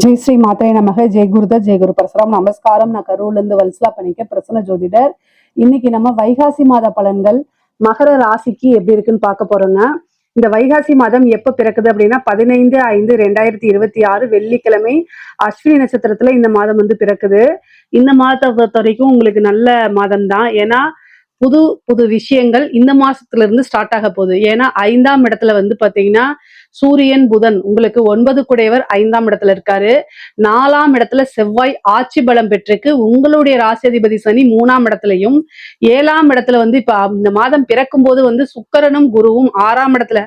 ஜெய் ஸ்ரீ மாத்திரை நமக. ஜெய் குருதர், ஜெய் குரு பரசுராம். நமஸ்காரம். நான் கரூர்ல இருந்து வல்சலா பண்ணிக்க பிரசன்ன ஜோதிடர். இன்னைக்கு நம்ம வைகாசி மாத பலன்கள் மகர ராசிக்கு எப்படி இருக்குன்னு பார்க்க போறோங்க. இந்த வைகாசி மாதம் எப்ப பிறக்குது அப்படின்னா 15/5/2026 வெள்ளிக்கிழமை அஸ்வினி நட்சத்திரத்துல இந்த மாதம் பிறக்குது. இந்த மாதத்தை பொறுத்த வரைக்கும் உங்களுக்கு நல்ல மாதம் தான். ஏன்னா புது புது விஷயங்கள் இந்த மாசத்துல இருந்து ஸ்டார்ட் ஆக போகுது. ஏன்னா 5ஆம் இடத்துல பாத்தீங்கன்னா சூரியன் புதன் உங்களுக்கு 9 குடையவர் 5ஆம் இடத்துல இருக்காரு. 4ஆம் இடத்துல செவ்வாய் ஆட்சி பலம் பெற்றிருக்கு. உங்களுடைய ராசியாதிபதி சனி 3ஆம் இடத்துலயும் 7ஆம் இடத்துல இப்ப இந்த மாதம் பிறக்கும் போது சுக்கிரனும் குருவும் 6ஆம் இடத்துல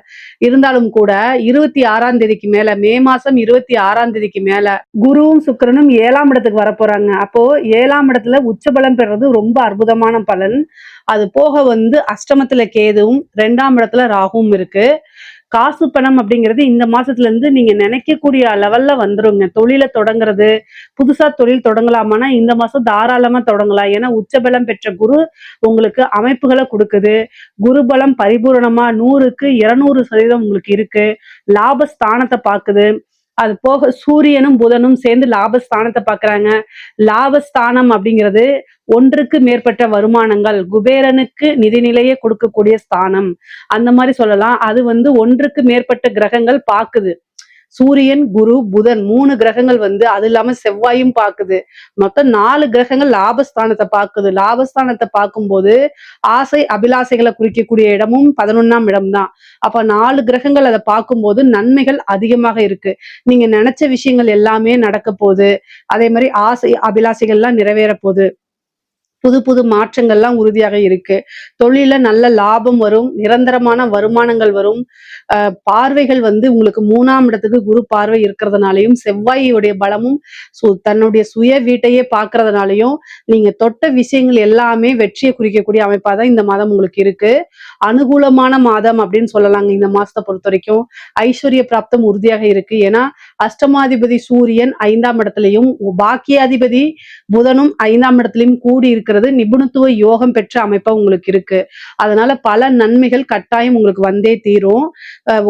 இருந்தாலும் கூட 26ஆம் தேதிக்கு மேல மே மாசம் 26ஆம் தேதிக்கு மேல குருவும் சுக்கிரனும் 7ஆம் இடத்துக்கு வர போறாங்க. அப்போ 7ஆம் இடத்துல உச்சபலம் பெறது ரொம்ப அற்புதமான பலன். அது போக அஷ்டமத்துல கேதுவும் 2ஆம் இடத்துல ராகுவும் இருக்கு. காசு பணம் அப்படிங்கிறது இந்த மாசத்துல இருந்து நீங்க நினைக்கக்கூடிய லெவல்ல வந்துருங்க. தொழிலை தொடங்குறது, புதுசா தொழில் தொடங்கலாமான்னா இந்த மாசம் தாராளமா தொடங்கலாம். ஏன்னா உச்சபலம் பெற்ற குரு உங்களுக்கு அமைப்புகளை கொடுக்குது. குருபலம் பரிபூரணமா 100க்கு 200% உங்களுக்கு இருக்கு. லாபஸ்தானத்தை பாக்குது. அது போக சூரியனும் புதனும் சேர்ந்து லாபஸ்தானத்தை பாக்குறாங்க. லாபஸ்தானம் அப்படிங்கிறது ஒன்றுக்கு மேற்பட்ட வருமானங்கள், குபேரனுக்கு நிதிநிலையை கொடுக்கக்கூடிய ஸ்தானம், அந்த மாதிரி சொல்லலாம். அது ஒன்றுக்கு மேற்பட்ட கிரகங்கள் பாக்குது. சூரியன், குரு, புதன் 3 கிரகங்கள் அது இல்லாம செவ்வாயும் பாக்குது. மொத்தம் 4 கிரகங்கள் லாபஸ்தானத்தை பாக்குது. லாபஸ்தானத்தை பார்க்கும்போது ஆசை அபிலாசைகளை குறிக்கக்கூடிய இடமும் 11ஆம் இடம் தான். அப்ப 4 கிரகங்கள் அதை பார்க்கும்போது நன்மைகள் அதிகமாக இருக்கு. நீங்க நினைச்ச விஷயங்கள் எல்லாமே நடக்க போகுது. அதே மாதிரி ஆசை அபிலாசைகள்லாம் நிறைவேற போகுது. புது புது மாற்றங்கள்லாம் உறுதியாக இருக்கு. தொழில நல்ல லாபம் வரும். நிரந்தரமான வருமானங்கள் வரும். பார்வைகள் உங்களுக்கு 3ஆம் இடத்துக்கு குரு பார்வை இருக்கிறதுனாலையும் செவ்வாயுடைய பலமும் தன்னுடைய சுய வீட்டையே பார்க்கறதுனாலையும் நீங்க தொட்ட விஷயங்கள் எல்லாமே வெற்றியை குறிக்கக்கூடிய அமைப்பா தான் இந்த மாதம் உங்களுக்கு இருக்கு. அனுகூலமான மாதம் அப்படின்னு சொல்லலாங்க. இந்த மாசத்தை பொறுத்த வரைக்கும் ஐஸ்வர்ய பிராப்தம் உறுதியாக இருக்கு. ஏன்னா அஷ்டமாதிபதி சூரியன் 5ஆம் இடத்துலயும் பாக்கியாதிபதி புதனும் 5ஆம் இடத்துலயும் கூடி இருக்கிறது நிபுணத்துவ யோகம் பெற்ற அமைப்பா உங்களுக்கு இருக்கு. அதனால பல நன்மைகள் கட்டாயம் உங்களுக்கு வந்தே தீரும்.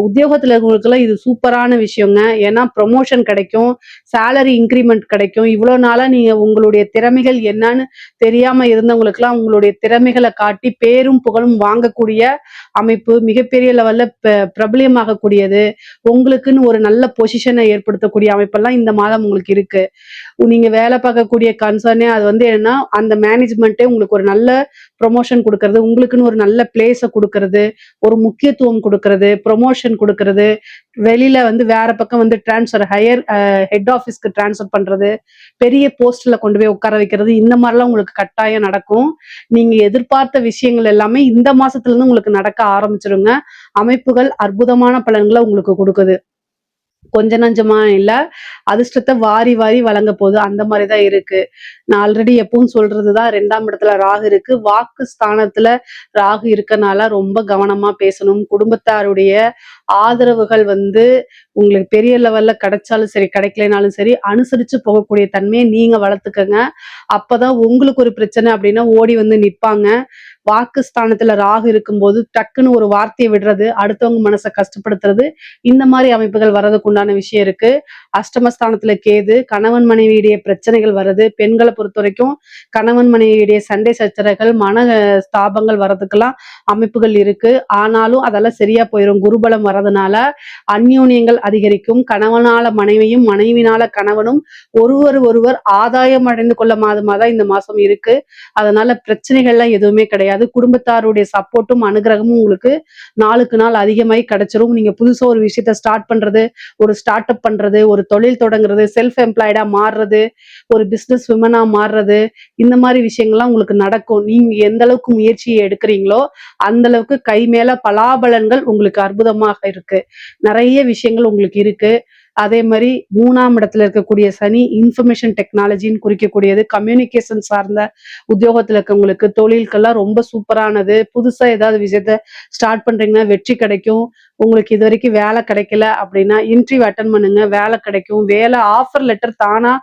உத்தியோகத்துல இருக்கவங்களுக்குலாம் இது சூப்பரான விஷயங்க. ஏன்னா ப்ரொமோஷன் கிடைக்கும், சேலரி இன்க்ரிமெண்ட் கிடைக்கும். இவ்வளவு நாளா நீங்க உங்களுடைய திறமைகள் என்னன்னு தெரியாம இருந்தவங்களுக்குலாம் உங்களுடைய திறமைகளை காட்டி பேரும் புகழும் வாங்கக்கூடிய அமைப்பு, மிகப்பெரிய லெவல்ல பிரபலியமாகக்கூடியது, உங்களுக்குன்னு ஒரு நல்ல பொசிஷனை ஏற்படுத்தக்கூடிய அமைப்பெல்லாம் இந்த மாதம் உங்களுக்கு இருக்கு. நீங்க வேலை பார்க்கக்கூடிய கன்சர்னே அது என்னன்னா அந்த மேனேஜ்மெண்ட்டே உங்களுக்கு ஒரு நல்ல ப்ரொமோஷன் கொடுக்கறது, உங்களுக்குன்னு ஒரு நல்ல பிளேஸை கொடுக்கறது, ஒரு முக்கியத்துவம் கொடுக்கறது, ப்ரொமோஷன் கொடுக்கறது, வெளியில வேற பக்கம் டிரான்ஸ்ஃபர் ஹையர் ஹெட் ஆஃபீஸ்க்கு டிரான்ஸ்ஃபர் பண்றது, பெரிய போஸ்ட்ல கொண்டு போய் உட்கார வைக்கிறது, இந்த மாதிரிலாம் உங்களுக்கு கட்டாயம் நடக்கும். நீங்க எதிர்பார்த்த விஷயங்கள் எல்லாமே இந்த மாசத்துல இருந்து உங்களுக்கு நடக்க ஆரம்பிச்சிருங்க. அமைப்புகள் அற்புதமான பலன்களை உங்களுக்கு கொடுக்குது. கொஞ்ச நஞ்சமா இல்ல, அதிர்ஷ்டத்தை வாரி வாரி வழங்க போகுது. அந்த மாதிரிதான் இருக்கு. நான் ஆல்ரெடி எப்பவும் சொல்றதுதான், 2ஆம் இடத்துல ராகு இருக்கு. வாக்கு ஸ்தானத்துல ராகு இருக்கனால ரொம்ப கவனமா பேசணும். குடும்பத்தாருடைய ஆதரவுகள் உங்களுக்கு பெரிய லெவல்ல கிடைச்சாலும் சரி, கிடைக்கலனாலும் சரி, அனுசரிச்சு போகக்கூடிய தன்மையை நீங்க வளர்த்துக்கங்க. அப்பதான் உங்களுக்கு ஒரு பிரச்சனை அப்படின்னா ஓடி நிப்பாங்க. வாக்கு ஸ்தானத்துல ராகு இருக்கும்போது டக்குன்னு ஒரு வார்த்தையை விடுறது, அடுத்தவங்க மனசை கஷ்டப்படுத்துறது, இந்த மாதிரி அமைப்புகள் வர்றதுக்கு உண்டான விஷயம் இருக்கு. அஷ்டமஸ்தானத்துல கேது, கணவன் மனைவியுடைய பிரச்சனைகள் வருது. பெண்களை பொறுத்த வரைக்கும் கணவன் மனைவியுடைய சண்டை சச்சரவுகள், மன ஸ்தாபங்கள் வர்றதுக்கெல்லாம் அமைப்புகள் இருக்கு. ஆனாலும் அதெல்லாம் சரியா போயிடும். குருபலம் வர்றதுனால அந்யோன்யங்கள் அதிகரிக்கும். கணவனால மனைவியும், மனைவினால கணவனும் ஒருவர் ஆதாயம் அடைந்து கொள்ள மாதமாதான் இந்த மாசம் இருக்கு. அதனால பிரச்சனைகள்லாம் எதுவுமே கிடையாது. குடும்பத்தாருடைய சப்போர்ட்டும் அனுகிரகமும் உங்களுக்கு நாளுக்கு நாள் அதிகமாகி கிடைச்சிரும். நீங்க புதுசா ஒரு விஷயத்த ஸ்டார்ட் பண்றது, ஒரு ஸ்டார்ட் அப் பண்றது, ஒரு தொழில் தொடங்குறது, செல்ஃப் எம்ப்ளாய்டா மாறுறது, ஒரு பிசினஸ் விமனா மாறுறது, இந்த மாதிரி விஷயங்கள்லாம் உங்களுக்கு நடக்கும். நீங்க எந்த அளவுக்கு முயற்சியை எடுக்கிறீங்களோ அந்த அளவுக்கு கை மேல பலாபலன்கள் உங்களுக்கு அற்புதமாக இருக்கு. நிறைய விஷயங்கள் உங்களுக்கு இருக்கு. அதே மாதிரி 3ஆம் இடத்துல இருக்கக்கூடிய சனி இன்ஃபர்மேஷன் டெக்னாலஜின்னு குறிக்கக்கூடியது. கம்யூனிகேஷன் சார்ந்த உத்தியோகத்துல இருக்கவங்களுக்கு, தொழில்கெல்லாம் ரொம்ப சூப்பரானது. புதுசா ஏதாவது விஷயத்த ஸ்டார்ட் பண்றீங்கன்னா வெற்றி கிடைக்கும். உங்களுக்கு இது வரைக்கும் வேலை கிடைக்கல அப்படின்னா இன்டர்வியூ அட்டன் பண்ணுங்க, வேலை கிடைக்கும். வேலை ஆஃபர் லெட்டர் தானா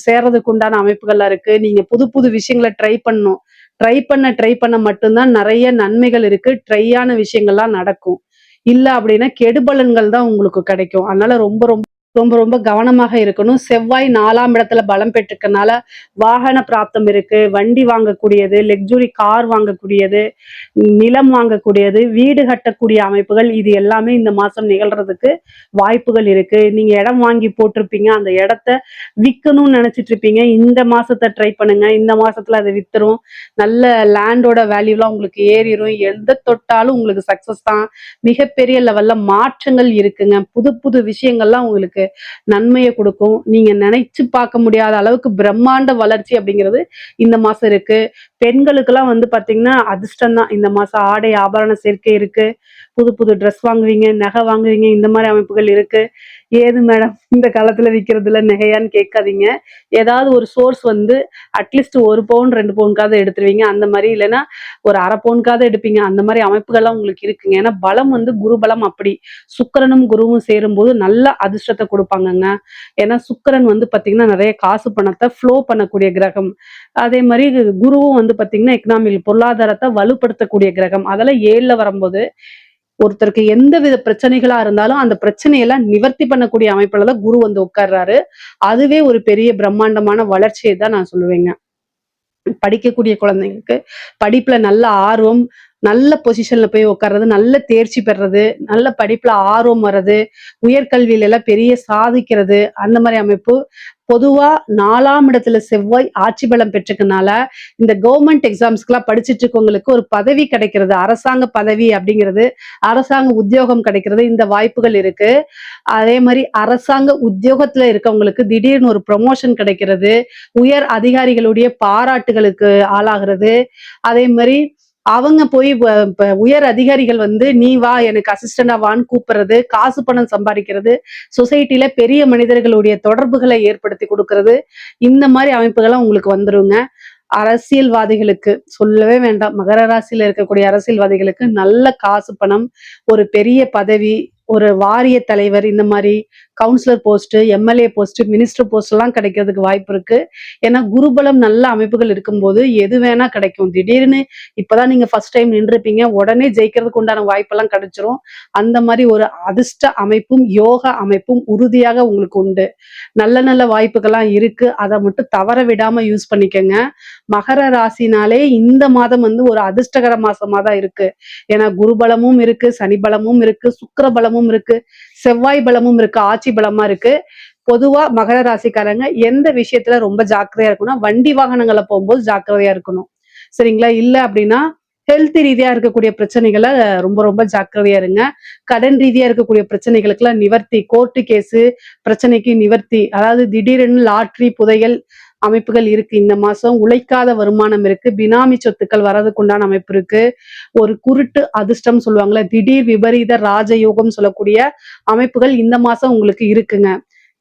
சேர்றதுக்கு உண்டான அமைப்புகள்லாம் இருக்கு. நீங்க புது புது விஷயங்களை ட்ரை பண்ணணும். ட்ரை பண்ண மட்டும்தான் நிறைய நன்மைகள் இருக்கு. ட்ரையான விஷயங்கள்லாம் நடக்கும். இல்ல அப்படின்னா கெடுபலன்கள் தான் உங்களுக்கு கிடைக்கும். அதனால ரொம்ப ரொம்ப ரொம்ப ரொம்ப கவனமாக இருக்கணும். செவ்வாய் 4ஆம் இடத்துல பலம் பெற்றிருக்கனால வாகன பிராப்தம் இருக்கு. வண்டி வாங்கக்கூடியது, லக்ஸுரி கார் வாங்கக்கூடியது, நிலம் வாங்கக்கூடியது, வீடு கட்டக்கூடிய அமைப்புகள் இது எல்லாமே இந்த மாசம் நிகழ்றதுக்கு வாய்ப்புகள் இருக்கு. நீங்க இடம் வாங்கி போட்டிருப்பீங்க. அந்த இடத்த விக்கணும்னு நினைச்சிட்டு இருப்பீங்க. இந்த மாசத்த ட்ரை பண்ணுங்க. இந்த மாசத்துல அது வித்துரும். நல்ல லேண்டோட வேல்யூலாம் உங்களுக்கு ஏறிரும். எத தொட்டாலும் உங்களுக்கு சக்சஸ் தான். மிகப்பெரிய லெவல்ல மாற்றங்கள் இருக்குங்க. புது புது விஷயங்கள்லாம் உங்களுக்கு நன்மையை கொடுக்கும். நீங்க நினைச்சு பார்க்க முடியாத அளவுக்கு பிரம்மாண்ட வளர்ச்சி அப்படிங்கிறது இந்த மாசம் இருக்கு. பெண்களுக்கெல்லாம் வந்து பாத்தீங்கன்னா அதிர்ஷ்டம் தான். இந்த மாசம் ஆடை ஆபரண சேர்க்கை இருக்கு. புது புது ட்ரெஸ் வாங்குவீங்க, நகை வாங்குவீங்க. இந்த மாதிரி அமைப்புகள் இருக்கு. ஏது மேடம் இந்த காலத்துல விக்கிறதுல நகையான்னு கேட்காதீங்க. ஏதாவது ஒரு சோர்ஸ் வந்து அட்லீஸ்ட் 1 பவுன் 2 பவுனுக்காவது எடுத்துருவீங்க. அந்த மாதிரி இல்லைன்னா ஒரு 1/2 பவுனுக்காவது எடுப்பீங்க. அந்த மாதிரி அமைப்புகள்லாம் உங்களுக்கு இருக்குங்க. ஏன்னா பலம் வந்து குரு பலம் அப்படி. சுக்கிரனும் குருவும் சேரும்போது நல்ல அதிர்ஷ்டத்தை கொடுப்பாங்கங்க. ஏன்னா சுக்கிரன் வந்து பாத்தீங்கன்னா நிறைய காசு பணத்தை ஃப்ளோ பண்ணக்கூடிய கிரகம். அதே மாதிரி குருவும் வந்து பாத்தீங்கன்னா எக்கனாமிக் பொருளாதாரத்தை வலுப்படுத்தக்கூடிய கிரகம். அதெல்லாம் 7ல வரும்போது ஒருத்தருக்கு எந்த வித பிரச்சனைகளா இருந்தாலும் அந்த பிரச்சனையெல்லாம் நிவர்த்தி பண்ணக்கூடிய அமைப்புல தான் குரு வந்து உட்கார்றாரு. அதுவே ஒரு பெரிய பிரம்மாண்டமான வளர்ச்சியை தான் நான் சொல்லுவேங்க. படிக்கக்கூடிய குழந்தைங்களுக்கு படிப்புல நல்ல ஆர்வம், நல்ல பொசிஷன்ல போய் உட்கார்றது, நல்ல தேர்ச்சி பெறது, நல்ல படிப்புல ஆர்வம் வர்றது, உயர்கல்வியில எல்லாம் பெரிய சாதிக்கிறது, அந்த மாதிரி அமைப்பு. பொதுவா 4ஆம் இடத்துல செவ்வாய் ஆட்சி பலம் பெற்றிருக்கனால இந்த கவர்மெண்ட் எக்ஸாம்ஸ்க்குலாம் படிச்சுட்டு இருக்கவங்களுக்கு ஒரு பதவி கிடைக்கிறது, அரசாங்க பதவி அப்படிங்கிறது, அரசாங்க உத்தியோகம் கிடைக்கிறது, இந்த வாய்ப்புகள் இருக்கு. அதே மாதிரி அரசாங்க உத்தியோகத்துல இருக்கவங்களுக்கு திடீர்னு ஒரு ப்ரமோஷன் கிடைக்கிறது, உயர் அதிகாரிகளுடைய பாராட்டுகளுக்கு ஆளாகிறது. அதே மாதிரி அவங்க போய் உயர் அதிகாரிகள் வந்து நீ வா எனக்கு அசிஸ்டண்டா வான்னு கூப்பிடுறது, காசு பணம் சம்பாதிக்கிறது, சொசைட்டில பெரிய மனிதர்களுடைய தொடர்புகளை ஏற்படுத்தி கொடுக்கறது, இந்த மாதிரி அமைப்புகள்லாம் உங்களுக்கு வந்துருங்க. அரசியல்வாதிகளுக்கு சொல்லவே வேண்டாம். மகர ராசியில இருக்கக்கூடிய அரசியல்வாதிகளுக்கு நல்ல காசு பணம், ஒரு பெரிய பதவி, ஒரு வாரிய தலைவர், இந்த மாதிரி councillor post, MLA post, minister post எல்லாம் கிடைக்கிறதுக்கு வாய்ப்பு இருக்கு. ஏன்னா குருபலம் நல்ல அமைப்புகள் இருக்கும்போது எது வேணா கிடைக்கும். திடீர்னு இப்பதான் நீங்க ஃபர்ஸ்ட் டைம் நின்றுப்பீங்க, உடனே ஜெயிக்கிறதுக்கு உண்டான வாய்ப்பெல்லாம் கிடைச்சிரும். அந்த மாதிரி ஒரு அதிர்ஷ்ட அமைப்பும் யோக அமைப்பும் உறுதியாக உங்களுக்கு உண்டு. நல்ல நல்ல வாய்ப்புகள்லாம் இருக்கு. அதை மட்டும் தவற விடாம யூஸ் பண்ணிக்கங்க. மகர ராசினாலே இந்த மாதம் வந்து ஒரு அதிர்ஷ்டகர மாசமா தான் இருக்கு. ஏன்னா குரு பலமும் இருக்கு, சனி பலமும் இருக்கு, சுக்கிர பலமும் இருக்கு, செவ்வாய் பலமும் இருக்கு, ஆட்சி பலமா இருக்கு. பொதுவா மகர ராசிக்காரங்க எந்த விஷயத்துல ரொம்ப ஜாக்கிரதையா இருக்கணும்னா வண்டி வாகனங்களை போகும்போது ஜாக்கிரதையா இருக்கணும். சரிங்களா? இல்ல அப்படின்னா ஹெல்த் ரீதியா இருக்கக்கூடிய பிரச்சனைகளை ரொம்ப ரொம்ப ஜாக்கிரதையா இருங்க. கடன் ரீதியா இருக்கக்கூடிய பிரச்சனைகளுக்கெல்லாம் நிவர்த்தி, கோர்ட்டு கேஸு பிரச்சனைக்கு நிவர்த்தி. அதாவது திடீரென்னு லாட்ரி, புதையல் அமைப்புகள் இருக்கு. இந்த மாசம் உழைக்காத வருமானம் இருக்கு. பினாமி சொத்துக்கள் வர்றதுக்கு உண்டான அமைப்பு இருக்கு. ஒரு குருட்டு அதிர்ஷ்டம் சொல்லுவாங்கல்ல, திடீர் விபரீத ராஜயோகம் சொல்லக்கூடிய அமைப்புகள் இந்த மாசம் உங்களுக்கு இருக்குங்க.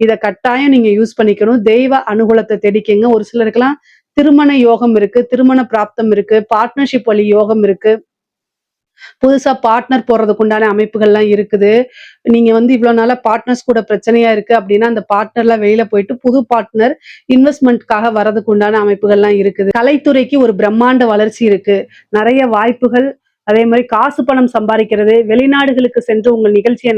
இத கட்டாயம் நீங்க யூஸ் பண்ணிக்கணும். தெய்வ அனுகூலத்தை தேடிக்கங்க. ஒரு சிலருக்கெல்லாம் திருமண யோகம் இருக்கு, திருமண பிராப்தம் இருக்கு, பார்ட்னர்ஷிப் வழி யோகம் இருக்கு. புதுசா பார்ட்னர் போடுறதுக்கு உண்டான அமைப்புகள்லாம் இருக்குது. நீங்க வந்து இவ்வளவு நாளா பார்ட்னர்ஸ் கூட பிரச்சனையா இருக்கு அப்படின்னா அந்த பார்ட்னர்லாம் வெளியில போயிட்டு புது பார்ட்னர் இன்வெஸ்ட்மெண்ட்காக வரதுக்கு உண்டான அமைப்புகள்லாம் இருக்குது. கலைத்துறைக்கு ஒரு பிரம்மாண்ட வளர்ச்சி இருக்கு. நிறைய வாய்ப்புகள். அதே மாதிரி காசு பணம் சம்பாதிக்கிறது, வெளிநாடுகளுக்கு சென்று உங்கள் நிகழ்ச்சியை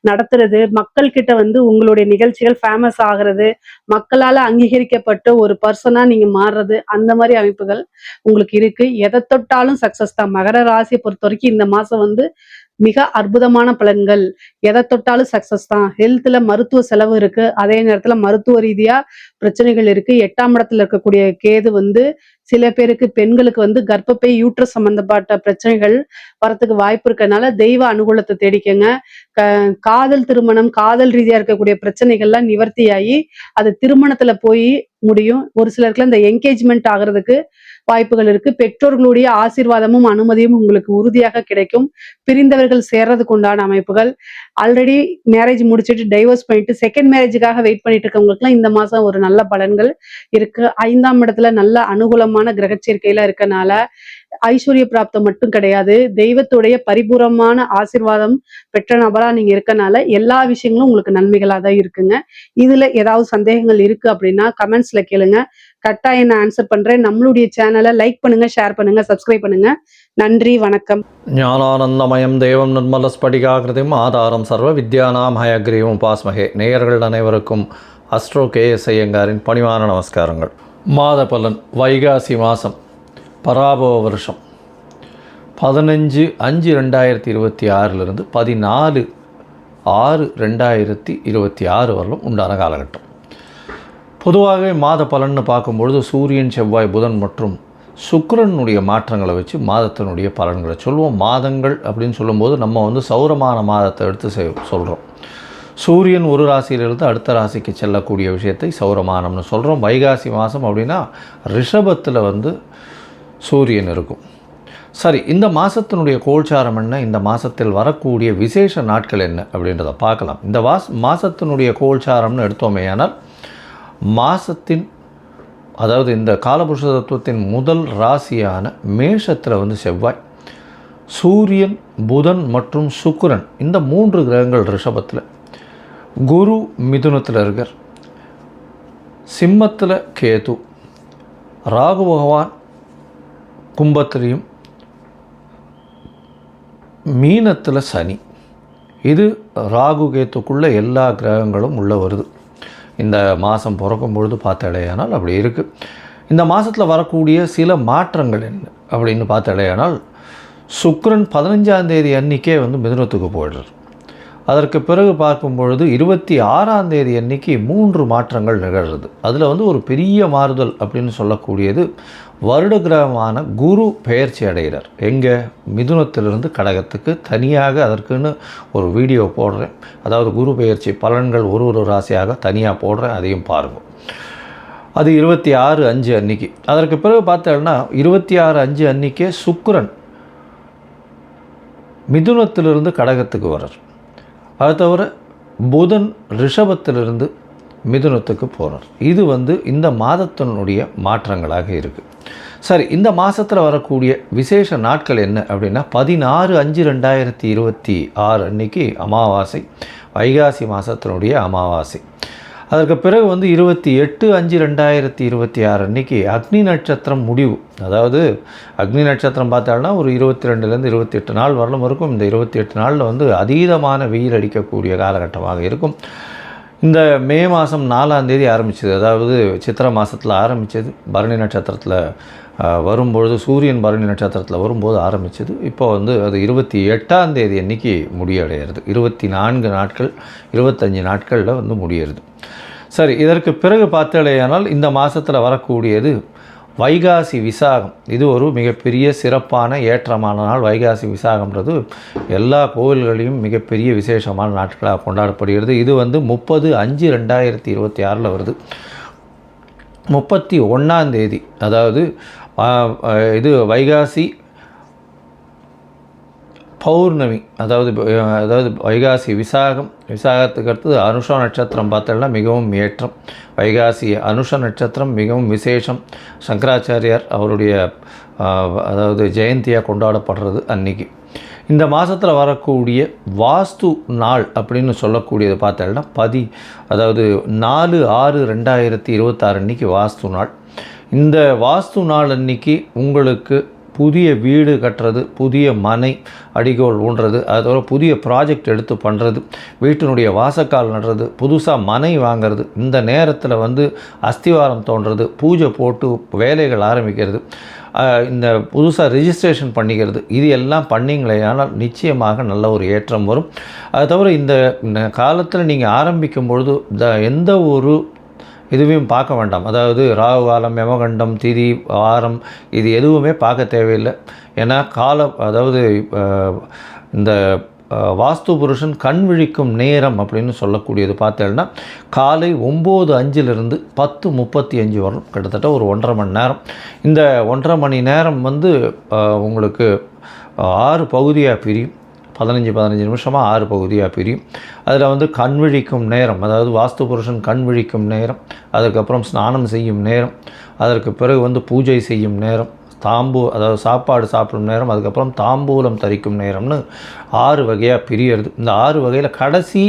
நடத்துறது, மக்கள் கிட்ட வந்து உங்களுடைய நிகழ்ச்சிகள் ஃபேமஸ் ஆகிறது, மக்களால அங்கீகரிக்கப்பட்ட ஒரு பர்சனா நீங்க மாறுறது, அந்த மாதிரி அமைப்புகள் உங்களுக்கு இருக்கு. எதை தொட்டாலும் சக்சஸ் தான். மகர ராசியை பொறுத்த வரைக்கும் இந்த மாசம் வந்து மிக அற்புதமான பலன்கள். எதை தொட்டாலும் சக்சஸ் தான். ஹெல்த்ல மருத்துவ செலவு இருக்கு. அதே நேரத்துல மருத்துவ ரீதியா பிரச்சனைகள் இருக்கு. 8ஆம் இடத்துல இருக்கக்கூடிய கேது வந்து சில பேருக்கு பெண்களுக்கு வந்து கர்ப்பப்பை யூட்ரஸ் சம்பந்தப்பட்ட பிரச்சனைகள் வரத்துக்கு வாய்ப்பு இருக்கனால தெய்வ அனுகூலத்தை தேடிக்கங்க. காதல் திருமணம், காதல் ரீதியா இருக்கக்கூடிய பிரச்சனைகள்லாம் நிவர்த்தியாகி அது திருமணத்துல போய் முடியும். ஒரு சிலருக்குலாம் இந்த என்கேஜ்மெண்ட் ஆகுறதுக்கு வாய்ப்புகள் இருக்கு. பெற்றோர்களுடைய ஆசீர்வாதமும் அனுமதியும் உங்களுக்கு உறுதியாக கிடைக்கும். பிரிந்தவர்கள் சேர்றதுக்கு உண்டான அமைப்புகள். ஆல்ரெடி மேரேஜ் முடிச்சுட்டு டைவர்ஸ் பண்ணிட்டு செகண்ட் மேரேஜுக்காக வெயிட் பண்ணிட்டு இருக்கவங்களுக்குலாம் இந்த மாசம் ஒரு நல்ல பலன்கள் இருக்கு. 5ஆம் இடத்துல நல்ல அனுகூலமான கிரக சேர்க்கையில இருக்கனால ஐஸ்வர்ய பிராப்தம் மட்டும் கிடையாது, தெய்வத்துடைய பரிபூரமான ஆசீர்வாதம் பெற்ற நபரா நீங்க இருக்கனால எல்லா விஷயங்களும் உங்களுக்கு நன்மைகளா தான் இருக்குங்க. இதுல ஏதாவது சந்தேகங்கள் இருக்கு அப்படின்னா கமெண்ட்ஸ்ல கேளுங்க. கட்டாயம் நான் ஆன்சர் பண்றேன். நம்மளுடைய சேனலை லைக் பண்ணுங்க, ஷேர் பண்ணுங்க, சப்ஸ்கிரைப் பண்ணுங்க. நன்றி, வணக்கம். ஞானானந்தமயம் தேவம் நிர்மலஸ்படிகாகிருதிம் ஆதாரம் சர்வ வித்யானாம் ஹயக்ரீவம் உபாஸ்மகே. நேயர்கள் அனைவருக்கும் அஸ்ட்ரோ கேஎஸ் ஐயங்காரின் பணிவான நமஸ்காரங்கள். மாத பலன் வைகாசி மாதம் பராபவ வருஷம் 15/5/2026 14/6/2026 வரலும் உண்டான காலகட்டம். பொதுவாகவே மாத பலன்னு பார்க்கும்பொழுது சூரியன், செவ்வாய், புதன் மற்றும் சுக்கிரனுடைய மாற்றங்களை வச்சு மாதத்தினுடைய பலன்களை சொல்லுவோம். மாதங்கள் அப்படின்னு சொல்லும்போது நம்ம சௌரமான மாதத்தை எடுத்து சொல்கிறோம். சூரியன் ஒரு ராசியிலிருந்து அடுத்த ராசிக்கு செல்லக்கூடிய விஷயத்தை சௌரமானம்னு சொல்கிறோம். வைகாசி மாதம் அப்படின்னா ரிஷபத்தில் சூரியன் இருக்கும். சரி, இந்த மாதத்தினுடைய கோல்சாரம் என்ன, இந்த மாதத்தில் வரக்கூடிய விசேஷ நாட்கள் என்ன அப்படின்றத பார்க்கலாம். இந்த மாதத்தினுடைய கோல்சாரம்னு எடுத்தோமேயானால் மாதத்தின் அதாவது இந்த காலபுருஷ தத்துவத்தின் முதல் ராசியான மேஷத்தில் செவ்வாய், சூரியன், புதன் மற்றும் சுக்கிரன் இந்த 3 கிரகங்கள் ரிஷபத்தில், குரு மிதுனத்தில் இருக்கார், சிம்மத்தில் கேது, ராகு பகவான் கும்பத்திலையும், மீனத்தில் சனி. இது ராகு கேத்துக்குள்ளே எல்லா கிரகங்களும் உள்ளே வருது. இந்த மாதம் பிறக்கும் பொழுது பார்த்தாலேயானால் அப்படி இருக்குது. இந்த மாதத்தில் வரக்கூடிய சில மாற்றங்கள் என்ன அப்படின்னு பார்த்தாலேயானால் சுக்கிரன் 15ஆம் தேதி அன்றைக்கே மிதுனத்துக்கு போயிடுறார். அதற்கு பிறகு பார்க்கும் பொழுது 26ஆம் தேதி அன்றைக்கி 3 மாற்றங்கள் நிகழ்கிறது. அதில் ஒரு பெரிய மாறுதல் அப்படின்னு சொல்லக்கூடியது வருட கிரகமான குரு பெயர்ச்சி அடைகிறார். எங்கே? மிதுனத்திலிருந்து கடகத்துக்கு. தனியாக அதற்குன்னு ஒரு வீடியோ போடுறேன். அதாவது குரு பெயர்ச்சி பலன்கள் ஒரு ராசியாக தனியாக போடுறேன், அதையும் பாருங்கள். அது 26/5 அன்றைக்கி. அதற்கு பிறகு பார்த்தோம்னா 26/5 அன்றைக்கே சுக்கிரன் மிதுனத்திலிருந்து கடகத்துக்கு வர்றார். அது தவிர புதன் ரிஷபத்திலிருந்து மிதுனத்துக்கு போகிறார். இது இந்த மாதத்தினுடைய மாற்றங்களாக இருக்குது. சரி, இந்த மாதத்தில் வரக்கூடிய விசேஷ நாட்கள் என்ன அப்படின்னா 16/5/2026 அன்றைக்கி அமாவாசை, வைகாசி மாதத்தினுடைய அமாவாசை. அதற்கு பிறகு 28/5/2026 அன்றைக்கி அக்னி நட்சத்திரம் முடிவு. அதாவது அக்னி நட்சத்திரம் பார்த்தாலும் ஒரு 22லேருந்து 28 நாள் வரலும் இருக்கும். இந்த 28 நாளில் அதீதமான வெயில் அடிக்கக்கூடிய காலகட்டமாக இருக்கும். இந்த மே மாதம் 4ஆம் தேதி ஆரம்பித்தது, அதாவது சித்திரை மாதத்தில் ஆரம்பித்தது, பரணி நட்சத்திரத்தில் வரும்பொழுது, சூரியன் பரணி நட்சத்திரத்தில் வரும்போது ஆரம்பித்தது. இப்போ அது 28ஆம் தேதி அன்றைக்கி முடிவடைகிறது. 24 நாட்கள் 25 நாட்களில் முடியறது. சரி, இதற்கு பிறகு பார்த்தாலேயானால் இந்த மாதத்தில் வரக்கூடியது வைகாசி விசாகம். இது ஒரு மிகப்பெரிய சிறப்பான ஏற்றமான நாள். வைகாசி விசாகம்ன்றது எல்லா கோவில்களையும் மிகப்பெரிய விசேஷமான நாட்களாக கொண்டாடப்படுகிறது. இது 30/5/2026 வருது. 31ஆம் தேதி, அதாவது இது வைகாசி பௌர்ணமி, அதாவது வைகாசி விசாகத்துக்கு அடுத்தது அனுஷ நட்சத்திரம் பார்த்தோம்னா மிகவும் ஏற்றம். வைகாசி அனுஷ நட்சத்திரம் மிகவும் விசேஷம். சங்கராச்சாரியார் அவருடைய அதாவது ஜெயந்தியாக கொண்டாடப்படுறது அன்றைக்கி. இந்த மாதத்தில் வரக்கூடிய வாஸ்து நாள் அப்படின்னு சொல்லக்கூடியது பார்த்தோம்னா அதாவது 4/6/2026 அன்றைக்கி வாஸ்து நாள். இந்த வாஸ்து நாள் அன்றைக்கி உங்களுக்கு புதிய வீடு கட்டுறது, புதிய மனை அடிகோல் ஊன்றது, அதோட புதிய ப்ராஜெக்ட் எடுத்து பண்ணுறது, வீட்டினுடைய வாசக்கால் நடுறது, புதுசாக மனை வாங்கிறது, இந்த நேரத்தில் அஸ்திவாரம் தோன்றது, பூஜை போட்டு வேலைகள் ஆரம்பிக்கிறது, இந்த புதுசாக ரிஜிஸ்ட்ரேஷன் பண்ணிக்கிறது, இது எல்லாம் பண்ணிங்களே ஆனால் நிச்சயமாக நல்ல ஒரு ஏற்றம் வரும். அது தவிர இந்த காலத்தில் நீங்கள் ஆரம்பிக்கும் பொழுது எந்த ஒரு இதுவையும் பார்க்க வேண்டாம். அதாவது ராகு காலம், யமகண்டம், திதி, வாரம் இது எதுவுமே பார்க்க தேவையில்லை. ஏன்னா அதாவது இந்த வாஸ்து புருஷன் கண் விழிக்கும் நேரம் அப்படின்னு சொல்லக்கூடியது பார்த்தேன்னா காலை 9:05 10:35 வரும். கிட்டத்தட்ட ஒரு 1.5 மணி நேரம். இந்த 1.5 மணி நேரம் உங்களுக்கு 6 பகுதியாக பிரியும். 15 நிமிஷமாக 6 பகுதியாக பிரியும். அதில் கண் விழிக்கும் நேரம், அதாவது வாஸ்து புருஷன் கண் விழிக்கும் நேரம், அதுக்கப்புறம் ஸ்நானம் செய்யும் நேரம், அதற்கு பிறகு பூஜை செய்யும் நேரம், அதாவது சாப்பாடு சாப்பிடும் நேரம், அதுக்கப்புறம் தாம்பூலம் தரிக்கும் நேரம்னு 6 வகையாக பிரியறது. இந்த 6 வகையில் கடைசி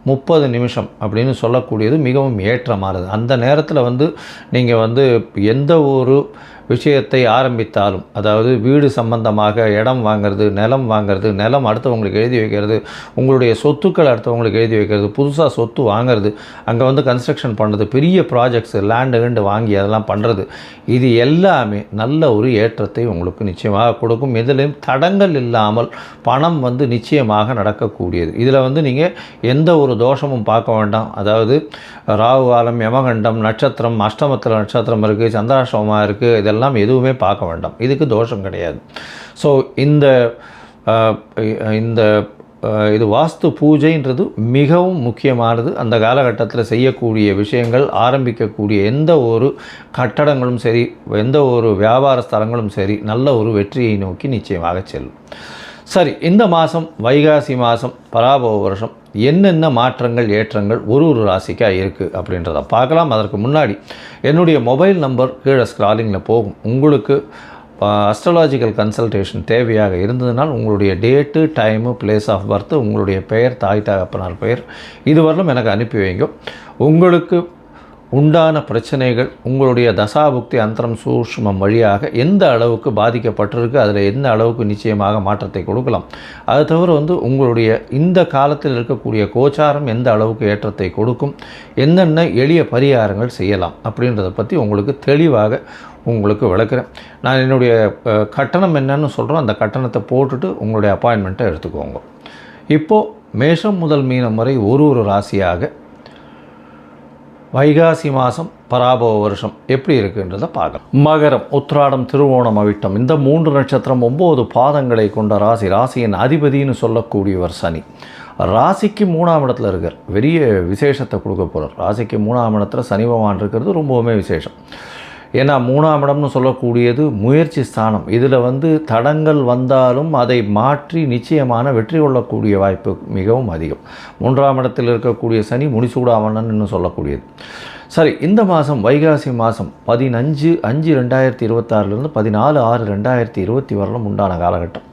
30 நிமிஷம் அப்படின்னு சொல்லக்கூடியது மிகவும் ஏற்றமானது. அந்த நேரத்தில் வந்து நீங்கள் வந்து எந்த ஒரு விஷயத்தை ஆரம்பித்தாலும், அதாவது வீடு சம்பந்தமாக இடம் வாங்கிறது, நிலம் வாங்கிறது, நிலம் அடுத்தவங்களுக்கு எழுதி வைக்கிறது, உங்களுடைய சொத்துக்கள் அடுத்தவங்களுக்கு எழுதி வைக்கிறது, புதுசாக சொத்து வாங்கிறது, அங்கே வந்து கன்ஸ்ட்ரக்ஷன் பண்ணுறது, பெரிய ப்ராஜெக்ட்ஸு லேண்டு வாங்கி அதெல்லாம் பண்ணுறது, இது எல்லாமே நல்ல ஒரு ஏற்றத்தை உங்களுக்கு நிச்சயமாக கொடுக்கும். இதிலும் தடங்கள் இல்லாமல் பணம் வந்து நிச்சயமாக நடக்கக்கூடியது. இதில் வந்து நீங்கள் எந்த ஒரு தோஷமும் பார்க்க வேண்டாம். அதாவது ராகு காலம், யமகண்டம், நட்சத்திரம், அஷ்டமத்தில் நட்சத்திரம் இருக்குது, சந்திராஷ்டமமாக இருக்குது, இதெல்லாம் எதுவுமே பார்க்க வேண்டாம். இதுக்கு தோஷம் கிடையாது. ஸோ இது வாஸ்து பூஜைன்றது மிகவும் முக்கியமானது. அந்த காலகட்டத்தில் செய்யக்கூடிய விஷயங்கள், ஆரம்பிக்கக்கூடிய எந்த ஒரு கட்டடங்களும் சரி, எந்த ஒரு வியாபார ஸ்தலங்களும் சரி, நல்ல ஒரு வெற்றியை நோக்கி நிச்சயமாக செல்லும். சரி, இந்த மாதம் வைகாசி மாதம் பராபவ வருஷம் என்னென்ன மாற்றங்கள் ஏற்றங்கள் ஒரு ராசிக்காக இருக்குது அப்படின்றத பார்க்கலாம். அதற்கு முன்னாடி என்னுடைய மொபைல் நம்பர் கீழே ஸ்க்ராலிங்கில் போகும். உங்களுக்கு அஸ்ட்ராலாஜிக்கல் கன்சல்டேஷன் தேவையாக இருந்ததுனால் உங்களுடைய date, time, place of birth, உங்களுடைய பெயர், தாய் தகப்பனார் பெயர் இதுவரையிலும் எனக்கு அனுப்பி வைங்க. உங்களுக்கு உண்டான பிரச்சனைகள் உங்களுடைய தசாபுக்தி அந்தரம் சூஷ்மம் வழியாக எந்த அளவுக்கு பாதிக்கப்பட்டிருக்கு, அதில் எந்த அளவுக்கு நிச்சயமாக மாற்றத்தை கொடுக்கலாம், அது தவிர வந்து உங்களுடைய இந்த காலத்தில் இருக்கக்கூடிய கோச்சாரம் எந்த அளவுக்கு ஏற்றத்தை கொடுக்கும், என்னென்ன எளிய பரிகாரங்கள் செய்யலாம் அப்படின்றத பற்றி உங்களுக்கு தெளிவாக உங்களுக்கு விளக்குறேன். நான் என்னுடைய கட்டணம் என்னன்னு சொல்கிறோம், அந்த கட்டணத்தை போட்டுட்டு உங்களுடைய அப்பாயின்மெண்ட்டை எடுத்துக்கோங்க. இப்போது மேஷம் முதல் மீனம் வரை ஒரு ராசியாக வைகாசி மாதம் பராபவ வருஷம் எப்படி இருக்குன்றதை பார்க்கலாம். மகரம், உத்திராடம், திருவோணம், அவிட்டம் இந்த 3 நட்சத்திரம் 9 பாதங்களை கொண்ட ராசி. ராசியின் அதிபதினு சொல்லக்கூடியவர் சனி. ராசிக்கு 3ஆம் இடத்துல இருக்கார். பெரிய விசேஷத்தை கொடுக்க போகிறார். ராசிக்கு 3ஆம் இடத்துல சனி பகவான் இருக்கிறது ரொம்பவுமே விசேஷம். ஏன்னா 3ஆம் இடம்னு சொல்லக்கூடியது முயற்சி ஸ்தானம். இதில் வந்து தடங்கள் வந்தாலும் அதை மாற்றி நிச்சயமான வெற்றி கொள்ளக்கூடிய வாய்ப்பு மிகவும் அதிகம். 3ஆம் இடத்தில் இருக்கக்கூடிய சனி முடிசூடாமன்னு சொல்லக்கூடியது. சரி, இந்த மாதம் வைகாசி மாதம் 15/5/2026 14/6/2020 வரலும் உண்டான காலகட்டம்.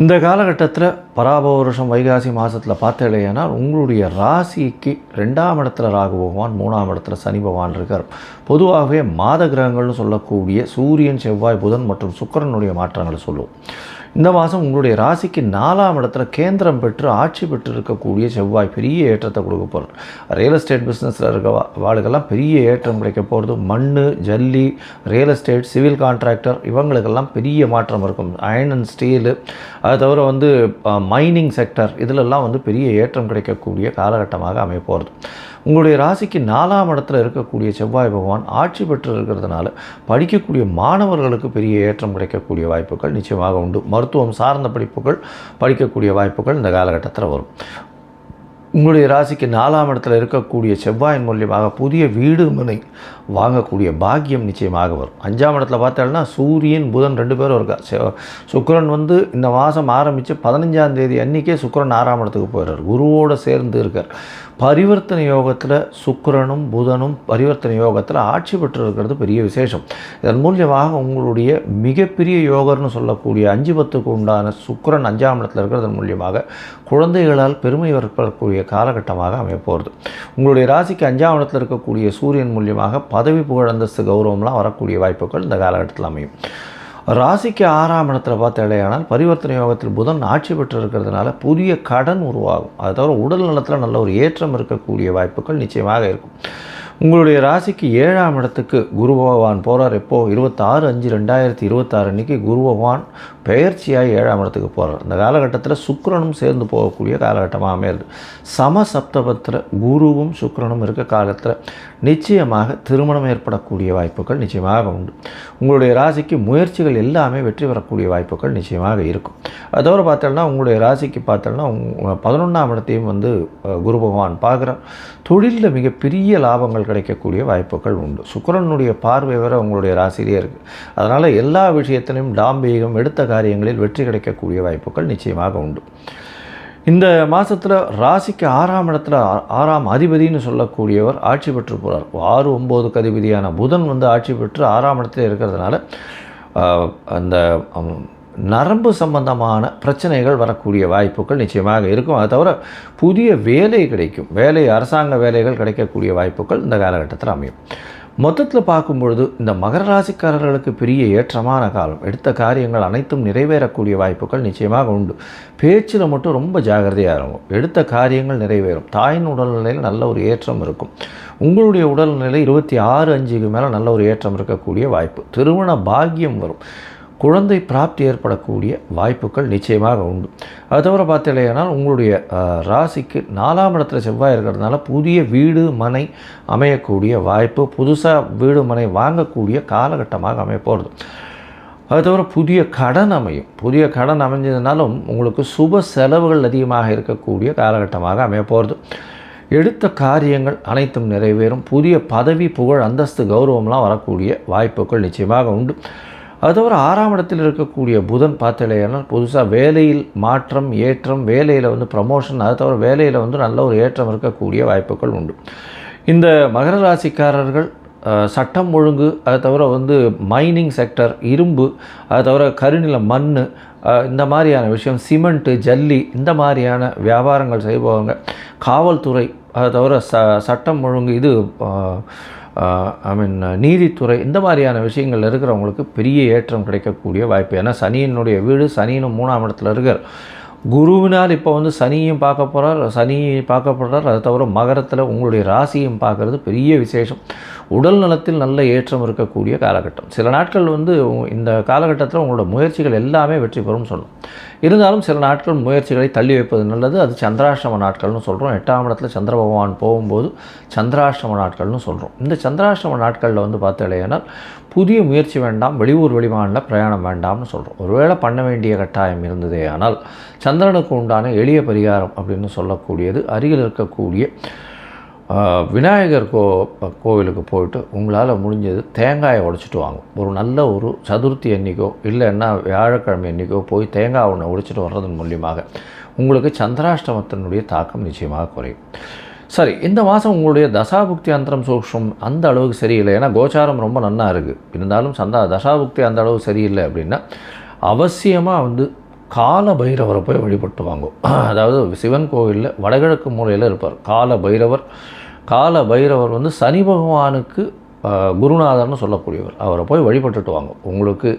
இந்த காலகட்டத்தில் பராபவ வருஷம் வைகாசி மாதத்தில் பார்த்தேனால் உங்களுடைய ராசிக்கு 2ஆம் இடத்துல ராகு பகவான், 3ஆம் இடத்துல சனி பகவான் இருக்கார். பொதுவாகவே மாத கிரகங்கள்னு சொல்லக்கூடிய சூரியன், செவ்வாய், புதன் மற்றும் சுக்கிரனுடைய மாற்றங்களை சொல்லுவோம். இந்த மாதம் உங்களுடைய ராசிக்கு 4ஆம் இடத்துல கேந்திரம் பெற்று ஆட்சி பெற்று இருக்கக்கூடிய செவ்வாய் பெரிய ஏற்றத்தை கொடுக்க போகிறார். ரியல் எஸ்டேட் பிஸ்னஸில் இருக்க வாளுக்கெல்லாம் பெரிய ஏற்றம் கிடைக்க போகிறது. மண், ஜல்லி, ரியல் எஸ்டேட், சிவில் கான்ட்ராக்டர் இவங்களுக்கெல்லாம் பெரிய மாற்றம் இருக்கும். அயர்ன் அண்ட் ஸ்டீலு, அது தவிர வந்து மைனிங் செக்டர் இதிலெல்லாம் வந்து பெரிய ஏற்றம் கிடைக்கக்கூடிய காலகட்டமாக அமைய போகிறது. உங்களுடைய ராசிக்கு 4ஆம் இடத்துல இருக்கக்கூடிய செவ்வாய் பகவான் ஆட்சி பெற்று இருக்கிறதுனால படிக்கக்கூடிய மாணவர்களுக்கு பெரிய ஏற்றம் கிடைக்கக்கூடிய வாய்ப்புகள் நிச்சயமாக உண்டு. மருத்துவம் சார்ந்த படிப்புகள் படிக்கக்கூடிய வாய்ப்புகள் இந்த காலகட்டத்தில் வரும். உங்களுடைய ராசிக்கு 4ஆம் இடத்துல இருக்கக்கூடிய செவ்வாயின் மூலியமாக புதிய வீடு மனை வாங்கக்கூடிய பாக்கியம் நிச்சயமாக வரும். 5ஆம் இடத்துல பார்த்தோம்னா சூரியன், புதன் 2 பேரும் இருக்கா. சுக்கிரன் வந்து இந்த மாதம் ஆரம்பித்து 15ஆம் தேதி அன்றைக்கே சுக்கிரன் 6ஆம் இடத்துக்கு போயிடுறார். குருவோடு சேர்ந்து இருக்கார். பரிவர்த்தனை யோகத்தில் சுக்கிரனும் புதனும் பரிவர்த்தனை யோகத்தில் ஆட்சி பெற்று இருக்கிறது பெரிய விசேஷம். இதன் மூலியமாக உங்களுடைய மிகப்பெரிய யோகர்னு சொல்லக்கூடிய 5/10க்கு உண்டான சுக்கிரன் 5ஆம் இடத்துல இருக்கிறதன் மூலியமாக குழந்தைகளால் பெருமை ஏற்படக்கூடிய காலகட்டமாக அமைய போகிறது. உங்களுடைய ராசிக்கு 5ஆம் இடத்தில் இருக்கக்கூடிய சூரியன் மூலியமாக பதவி, புகழ், அந்தஸ்து, கௌரவம்லாம் வரக்கூடிய வாய்ப்புகள் இந்த காலகட்டத்தில் அமையும். ராசிக்கு 6ஆம் இடத்துல பார்த்தேனால் பரிவர்த்தனை யோகத்தில் புதன் ஆட்சி பெற்று இருக்கிறதுனால புதிய கடன் உருவாகும். அது தவிர உடல் நலத்தில் நல்ல ஒரு ஏற்றம் இருக்கக்கூடிய வாய்ப்புகள் நிச்சயமாக இருக்கும். உங்களுடைய ராசிக்கு 7ஆம் இடத்துக்கு குரு பகவான் போகிறார். எப்போது 26/5/2026 அன்றைக்கி குரு பகவான் பெயர்ச்சியாக 7ஆம் இடத்துக்கு போகிறார். இந்த காலகட்டத்தில் சுக்கிரனும் சேர்ந்து போகக்கூடிய காலகட்டமாக அமையிறது. சமசப்தபத்தில் குருவும் சுக்கிரனும் இருக்க காலத்தில் நிச்சயமாக திருமணம் ஏற்படக்கூடிய வாய்ப்புகள் நிச்சயமாக உண்டு. உங்களுடைய ராசிக்கு முயற்சிகள் எல்லாமே வெற்றி பெறக்கூடிய வாய்ப்புகள் நிச்சயமாக இருக்கும். அதோடு பார்த்தோம்னா உங்களுடைய ராசிக்கு பார்த்தோம்னா 11ஆம் இடத்தையும் வந்து குரு பகவான் பார்க்குறார். தொழிலில் மிகப்பெரிய லாபங்கள் கிடைக்கக்கூடிய வாய்ப்புகள் உண்டு. சுக்கிரனுடைய பார்வை வர உங்களுடைய ராசியிலே இருக்குது. அதனால் எல்லா விஷயத்திலையும் டாம்பீகம், எடுத்த காரியங்களில் வெற்றி கிடைக்கக்கூடிய வாய்ப்புகள் நிச்சயமாக உண்டு. இந்த மாதத்தில் ராசிக்கு 6ஆம் இடத்துல 6ஆம் அதிபதினு சொல்லக்கூடியவர் ஆட்சி பெற்று போகிறார். 6, 9க்கு அதிபதியான புதன் வந்து ஆட்சி பெற்று 6ஆம் இடத்துல இருக்கிறதுனால அந்த நரம்பு சம்பந்தமான பிரச்சனைகள் வரக்கூடிய வாய்ப்புகள் நிச்சயமாக இருக்கும். அது தவிர புதிய வேலை கிடைக்கும், அரசாங்க வேலைகள் கிடைக்கக்கூடிய வாய்ப்புகள் இந்த காலகட்டத்தில் அமையும். மொத்தத்தில் பார்க்கும்பொழுது இந்த மகர ராசிக்காரர்களுக்கு பெரிய ஏற்றமான காலம். எடுத்த காரியங்கள் அனைத்தும் நிறைவேறக்கூடிய வாய்ப்புகள் நிச்சயமாக உண்டு. பேச்சில் மட்டும் ரொம்ப ஜாகிரதையாக இருக்கும். எடுத்த காரியங்கள் நிறைவேறும். தாயின் உடல்நிலையில் நல்ல ஒரு ஏற்றம் இருக்கும். உங்களுடைய உடல்நிலை 26/5க்கு மேலே நல்ல ஒரு ஏற்றம் இருக்கக்கூடிய வாய்ப்பு. திருமண பாக்கியம் வரும். குழந்தை பிராப்தி ஏற்படக்கூடிய வாய்ப்புகள் நிச்சயமாக உண்டு. அது தவிர பார்த்தீங்கன்னா உங்களுடைய ராசிக்கு 4ஆம் இடத்துல செவ்வாய் இருக்கிறதுனால புதிய வீடு மனை அமையக்கூடிய வாய்ப்பு, புதுசாக வீடு மனை வாங்கக்கூடிய காலகட்டமாக அமைய போகிறது. அது தவிர புதிய கடன் அமையும். புதிய கடன் அமைஞ்சதுனாலும் உங்களுக்கு சுப செலவுகள் அதிகமாக இருக்கக்கூடிய காலகட்டமாக அமைய போகிறது. எடுத்த காரியங்கள் அனைத்தும் நிறைவேறும். புதிய பதவி புகழ் அந்தஸ்து கௌரவம்லாம் வரக்கூடிய வாய்ப்புகள் நிச்சயமாக உண்டு. அது தவிர 6ஆம் இடத்தில் இருக்கக்கூடிய புதன் பார்த்தீங்கன்னா புதுசாக வேலையில் மாற்றம் ஏற்றம், வேலையில் ப்ரமோஷன், அது தவிர வேலையில் நல்ல ஒரு ஏற்றம் இருக்கக்கூடிய வாய்ப்புகள் உண்டு. இந்த மகர ராசிக்காரர்கள் சட்டம் ஒழுங்கு, அது தவிர மைனிங் செக்டர், இரும்பு, அது தவிர கருநில மண், இந்த மாதிரியான விஷயம், சிமெண்ட்டு, ஜல்லி, இந்த மாதிரியான வியாபாரங்கள் செய்பவங்க, காவல்துறை, அது தவிர சட்டம் ஒழுங்கு, இது நீதித்துறை, இந்த மாதிரியான விஷயங்கள் இருக்கிறவங்களுக்கு பெரிய ஏற்றம் கிடைக்கக்கூடிய வாய்ப்பு. ஏன்னா சனியினுடைய வீடு, சனியின் 3ஆம் இடத்துல இருக்கார். குருவினால் இப்போ சனியையும் பார்க்க போகிறார். அது தவிர மகரத்தில் உங்களுடைய ராசியும் பார்க்குறது பெரிய விசேஷம். உடல் நலத்தில் நல்ல ஏற்றம் இருக்கக்கூடிய காலகட்டம். சில நாட்கள் இந்த காலகட்டத்தில் உங்களோட முயற்சிகள் எல்லாமே வெற்றி பெறும் சொல்லணும். இருந்தாலும் சில நாட்கள் முயற்சிகளை தள்ளி வைப்பது நல்லது. அது சந்திராஷ்டம நாட்கள்னு சொல்கிறோம். 8ஆம் இடத்துல சந்திர பகவான் போகும்போது சந்திராஷ்டம நாட்கள்னு சொல்கிறோம். இந்த சந்திராஷ்டம நாட்களில் பார்த்தீங்கன்னா புதிய முயற்சி வேண்டாம், வெளியூர் வெளிமாநில பிரயாணம் வேண்டாம்னு சொல்கிறோம். ஒருவேளை பண்ண வேண்டிய கட்டாயம் இருந்ததே ஆனால் சந்திரனுக்கு உண்டான எளிய பரிகாரம் அப்படின்னு சொல்லக்கூடியது அருகில் இருக்கக்கூடிய விநாயகர் கோவிலுக்கு போயிட்டு உங்களால் முடிஞ்சது தேங்காயை உடைச்சிட்டு வாங்க. ஒரு நல்ல ஒரு சதுர்த்தி அன்றைக்கோ இல்லைன்னா வியாழக்கிழமை அன்றைக்கோ போய் தேங்காய் ஒன்று உடைச்சிட்டு வர்றதன் மூலியமாக உங்களுக்கு சந்திராஷ்டமத்தினுடைய தாக்கம் நிச்சயமாக குறையும். சரி, இந்த மாதம் உங்களுடைய தசாபுக்தி அந்தரம் சூக்ஷ்மம் அந்த அளவுக்கு சரியில்லை. ஏன்னா கோச்சாரம் ரொம்ப நன்னா இருக்குது. இருந்தாலும் தசாபுக்தி அந்த அளவுக்கு சரியில்லை அப்படின்னா அவசியமாக கால பைரவரை போய் வழிபட்டு வாங்கும். அதாவது சிவன் கோவிலில் வடகிழக்கு மூலையில் இருப்பார் கால பைரவர் சனி பகவானுக்கு குருநாதர்னு சொல்லக்கூடியவர். அவரை போய் வழிபட்டுட்டு வாங்க. உங்களுக்கு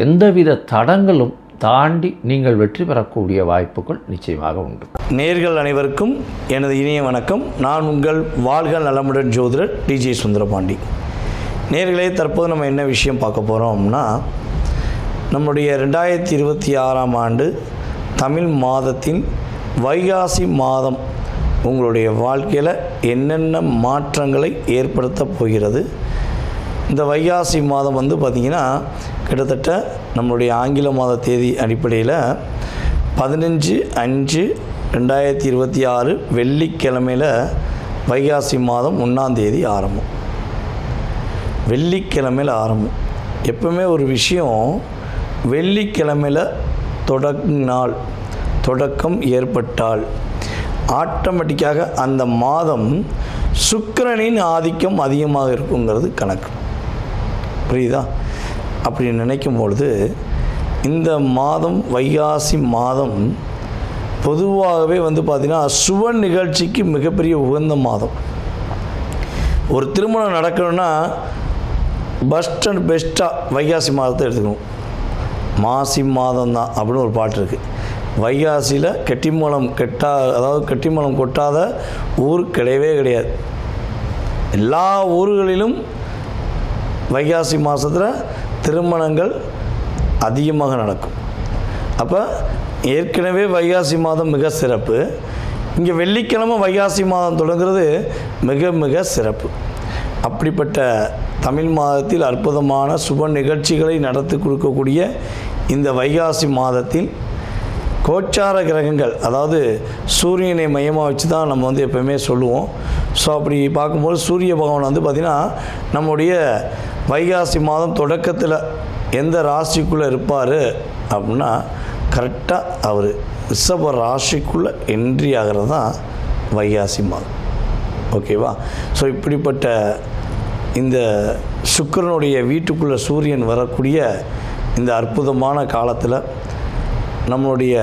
எந்தவித தடங்களும் தாண்டி நீங்கள் வெற்றி பெறக்கூடிய வாய்ப்புகள் நிச்சயமாக உண்டு. நேயர்கள் அனைவருக்கும் எனது இனிய வணக்கம். நான் உங்கள் வாழ்க நலமுடன் ஜோதிடர் டிஜே சுந்தரபாண்டி. நேயர்களே, தற்போது நம்ம என்ன விஷயம் பார்க்க போகிறோம்னா, நம்முடைய 2026ஆம் ஆண்டு தமிழ் மாதத்தின் வைகாசி மாதம் உங்களுடைய வாழ்க்கையில் என்னென்ன மாற்றங்களை ஏற்படுத்த போகிறது. இந்த வைகாசி மாதம் பார்த்திங்கன்னா கிட்டத்தட்ட நம்மளுடைய ஆங்கில மாத தேதி அடிப்படையில் 15/5/2026 வெள்ளிக்கிழமையில் வைகாசி மாதம் 1ஆம் தேதி ஆரம்பம். வெள்ளிக்கிழமையில் ஆரம்பம். எப்பவுமே ஒரு விஷயம் வெள்ளிக்கிழமையில் தொடக்கம் ஏற்பட்டால் ஆட்டோமேட்டிக்காக அந்த மாதம் சுக்கிரனின் ஆதிக்கம் அதிகமாக இருக்குங்கிறது கணக்கு. புரியுதா? அப்படி நினைக்கும் பொழுது இந்த மாதம் வைகாசி மாதம் பொதுவாகவே பார்த்திங்கன்னா சுப நிகழ்ச்சிக்கு மிகப்பெரிய உகந்த மாதம். ஒரு திருமணம் நடக்கணும்னா பெஸ்ட் அண்ட் பெஸ்ட்டாக வைகாசி மாதத்தை எடுத்துக்கணும். மாசி மாதம் தான் அப்படின்னு ஒரு பாட்டு இருக்குது. வைகாசியில் கெட்டிமலம் கொட்டாத ஊர் கிடையவே கிடையாது. எல்லா ஊர்களிலும் வைகாசி மாதத்தில் திருமணங்கள் அதிகமாக நடக்கும். அப்போ ஏற்கனவே வைகாசி மாதம் மிக சிறப்பு. இங்கே வெள்ளிக்கிழமை வைகாசி மாதம் தொடங்குறது மிக மிக சிறப்பு. அப்படிப்பட்ட தமிழ் மாதத்தில் அற்புதமான சுப நிகழ்ச்சிகளை நடத்தி கொடுக்கக்கூடிய இந்த வைகாசி மாதத்தில் கோச்சார கிரகங்கள், அதாவது சூரியனை மையமாக வச்சு தான் நம்ம எப்போயுமே சொல்லுவோம். ஸோ அப்படி பார்க்கும்போது சூரிய பகவான் பார்த்திங்கன்னா நம்முடைய வைகாசி மாதம் தொடக்கத்தில் எந்த ராசிக்குள்ளே இருப்பார் அப்படின்னா கரெக்டாக அவர் ரிஷப ராசிக்குள்ளே என்ட்ரி ஆகிறது தான் வைகாசி மாதம். ஓகேவா? ஸோ இப்படிப்பட்ட இந்த சுக்கிரனுடைய வீட்டுக்குள்ளே சூரியன் வரக்கூடிய இந்த அற்புதமான காலத்தில் நம்மளுடைய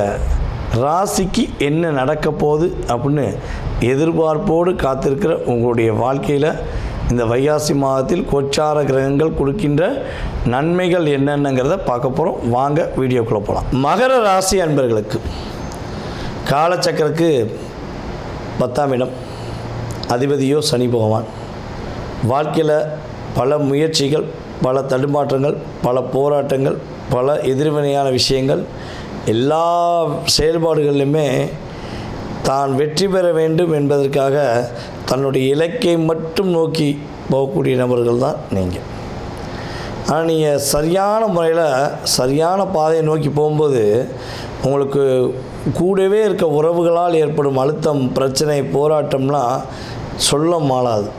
ராசிக்கு என்ன நடக்க போகுது அப்படின்னு எதிர்பார்ப்போடு காத்திருக்கிற உங்களுடைய வாழ்க்கையில் இந்த வைகாசி மாதத்தில் கோச்சார கிரகங்கள் கொடுக்கின்ற நன்மைகள் என்னென்னங்கிறத பார்க்க போகிறோம். வாங்க வீடியோக்குள்ளே போகலாம். மகர ராசி அன்பர்களுக்கு காலச்சக்கருக்கு 10ஆம் இடம் அதிபதியோ சனி பகவான். வாழ்க்கையில் பல முயற்சிகள், பல தடுமாற்றங்கள், பல போராட்டங்கள், பல எதிர்வினையான விஷயங்கள், எல்லா செயல்பாடுகளிலுமே தான் வெற்றி பெற வேண்டும் என்பதற்காக தன்னுடைய இலக்கை மட்டும் நோக்கி போகக்கூடிய நபர்கள் தான் நீங்கள். ஆனால் நீங்கள் சரியான முறையில் சரியான பாதையை நோக்கி போகும்போது உங்களுக்கு கூடவே இருக்க உறவுகளால் ஏற்படும் அழுத்தம், பிரச்சனை, போராட்டம்லாம் சொல்ல மாளாது.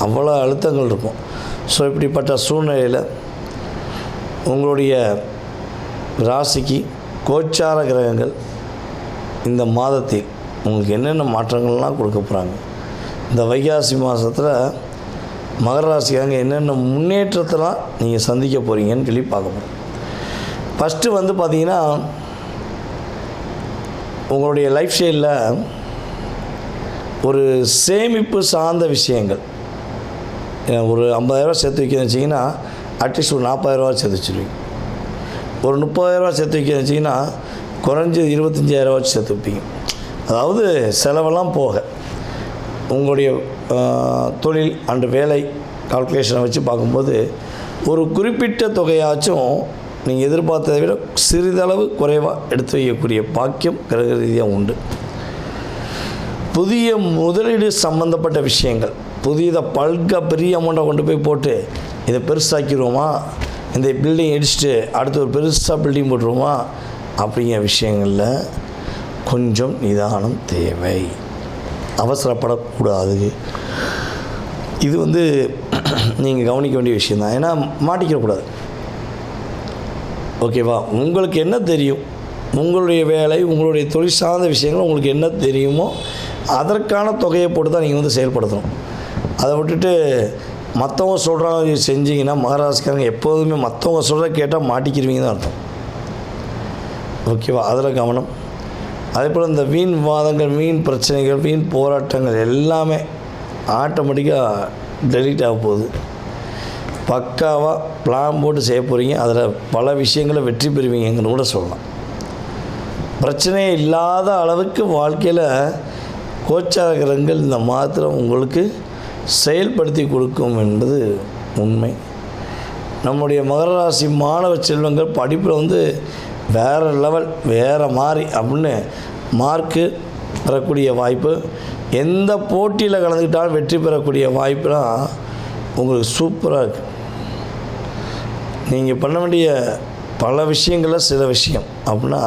அவ்வளோ அழுத்தங்கள் இருக்கும். ஸோ இப்படிப்பட்ட சூழ்நிலையில் உங்களுடைய ராசிக்கு கோச்சார கிரகங்கள் இந்த மாதத்தில் உங்களுக்கு என்னென்ன மாற்றங்கள்லாம் கொடுக்க போகிறாங்க, இந்த வைகாசி மாதத்தில் மகர ராசிக்காரங்க என்னென்ன முன்னேற்றத்தெல்லாம் நீங்கள் சந்திக்க போகிறீங்கன்னு சொல்லி பார்க்க போகிறோம். ஃபஸ்ட்டு வந்து பார்த்திங்கன்னா, உங்களுடைய லைஃப் ஸ்டைலில் ஒரு சேமிப்பு சார்ந்த விஷயங்கள், ஒரு 50,000 சேர்த்து வைக்கணும்னு வச்சிங்கன்னா அட்லீஸ்ட் ஒரு 40,000 சேர்த்து வச்சுருவீங்க. ஒரு 30,000 சேர்த்து வைக்கணும்னு வச்சிங்கன்னா குறைஞ்சது 25,000 சேர்த்து வைப்பீங்க. அதாவது செலவெல்லாம் போக உங்களுடைய தொழில் அண்டு வேலை கால்குலேஷனை வச்சு பார்க்கும்போது ஒரு குறிப்பிட்ட தொகையாச்சும் நீங்கள் எதிர்பார்த்ததை விட சிறிதளவு குறைவாக எடுத்து வைக்கக்கூடிய பாக்கியம் கிரக ரீதியாக உண்டு. புதிய முதலீடு சம்பந்தப்பட்ட விஷயங்கள், புதியதாக பெரிய அமௌண்ட்டை கொண்டு போய் போட்டு இதை பெருசாக்கிடுவோமா, இந்த பில்டிங் இடிச்சுட்டு அடுத்து ஒரு பெருசாக பில்டிங் போட்டுருவோமா அப்படிங்கிற விஷயங்களில் கொஞ்சம் நிதானம் தேவை. அவசரப்படக்கூடாது. இது வந்து நீங்கள் கவனிக்க வேண்டிய விஷயந்தான். ஏன்னா மாட்டிக்கக்கூடாது. ஓகேவா? உங்களுக்கு என்ன தெரியும், உங்களுடைய வேலை, உங்களுடைய தொழில் சார்ந்த விஷயங்கள் உங்களுக்கு என்ன தெரியுமோ அதற்கான தொகையை போட்டு தான் நீங்கள் வந்து செயல்படுத்தணும். அதை விட்டுட்டு மற்றவங்க சொல்கிறாங்க செஞ்சிங்கன்னா மகராசிக்காரங்க எப்போதுமே மற்றவங்க சொல்கிற கேட்டால் மாட்டிக்கிருவீங்க தான் அர்த்தம். ஓகேவா? அதில் கவனம். அதே போல் இந்த வீண் வாதங்கள், வீண் பிரச்சனைகள், வீண் போராட்டங்கள் எல்லாமே ஆட்டோமேட்டிக்காக டெலீட் ஆக போகுது. பக்காவாக பிளான் போட்டு செய்ய போகிறீங்க. அதில் பல விஷயங்களை வெற்றி பெறுவீங்கன்னு கூட சொல்லலாம். பிரச்சனையே இல்லாத அளவுக்கு வாழ்க்கையில் கோச்சார கிரகங்கள் இந்த மாத்திரம் உங்களுக்கு செயல்படுத்தி கொடுக்கும் என்பது உண்மை. நம்முடைய மகர ராசி மாணவ செல்வங்கள் படிப்பில் வந்து வேறு லெவல், வேறு மாதிரி அப்படின்னு மார்க்கு பெறக்கூடிய வாய்ப்பு, எந்த போட்டியில் கலந்துக்கிட்டாலும் வெற்றி பெறக்கூடிய வாய்ப்புலாம் உங்களுக்கு சூப்பராக இருக்குது. நீங்கள் பண்ண வேண்டிய பல விஷயங்களில் சில விஷயம் அப்படின்னா,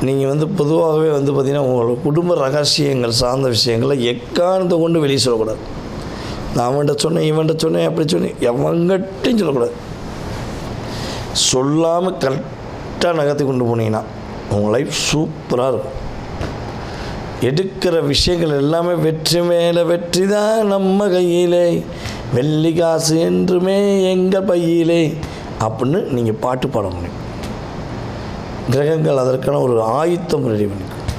நீங்கள் வந்து பொதுவாகவே வந்து பார்த்திங்கன்னா உங்களோட குடும்ப ரகசியங்கள் சார்ந்த விஷயங்களை எக்காரணத்தை கொண்டு வெளியே சொல்லக்கூடாது. நான் அவன்கிட்ட சொன்னேன், இவன்கிட்ட சொன்னேன், அப்படி சொன்னேன், எவங்கட்டையும் சொல்லக்கூடாது. சொல்லாமல் கரெக்டாக நகர்த்தி கொண்டு போனீங்கன்னா உங்கள் லைஃப் சூப்பராக இருக்கும். எடுக்கிற விஷயங்கள் எல்லாமே வெற்றி மேலே வெற்றி தான் நம்ம கையிலே, வெள்ளி காசு என்றுமே எங்கள் பையிலே அப்படின்னு நீங்கள் பாட்டு பாட முடியும். கிரகங்கள் அதற்கான ஒரு ஆயுத்தம் ரெடி பண்ணிக்கும்.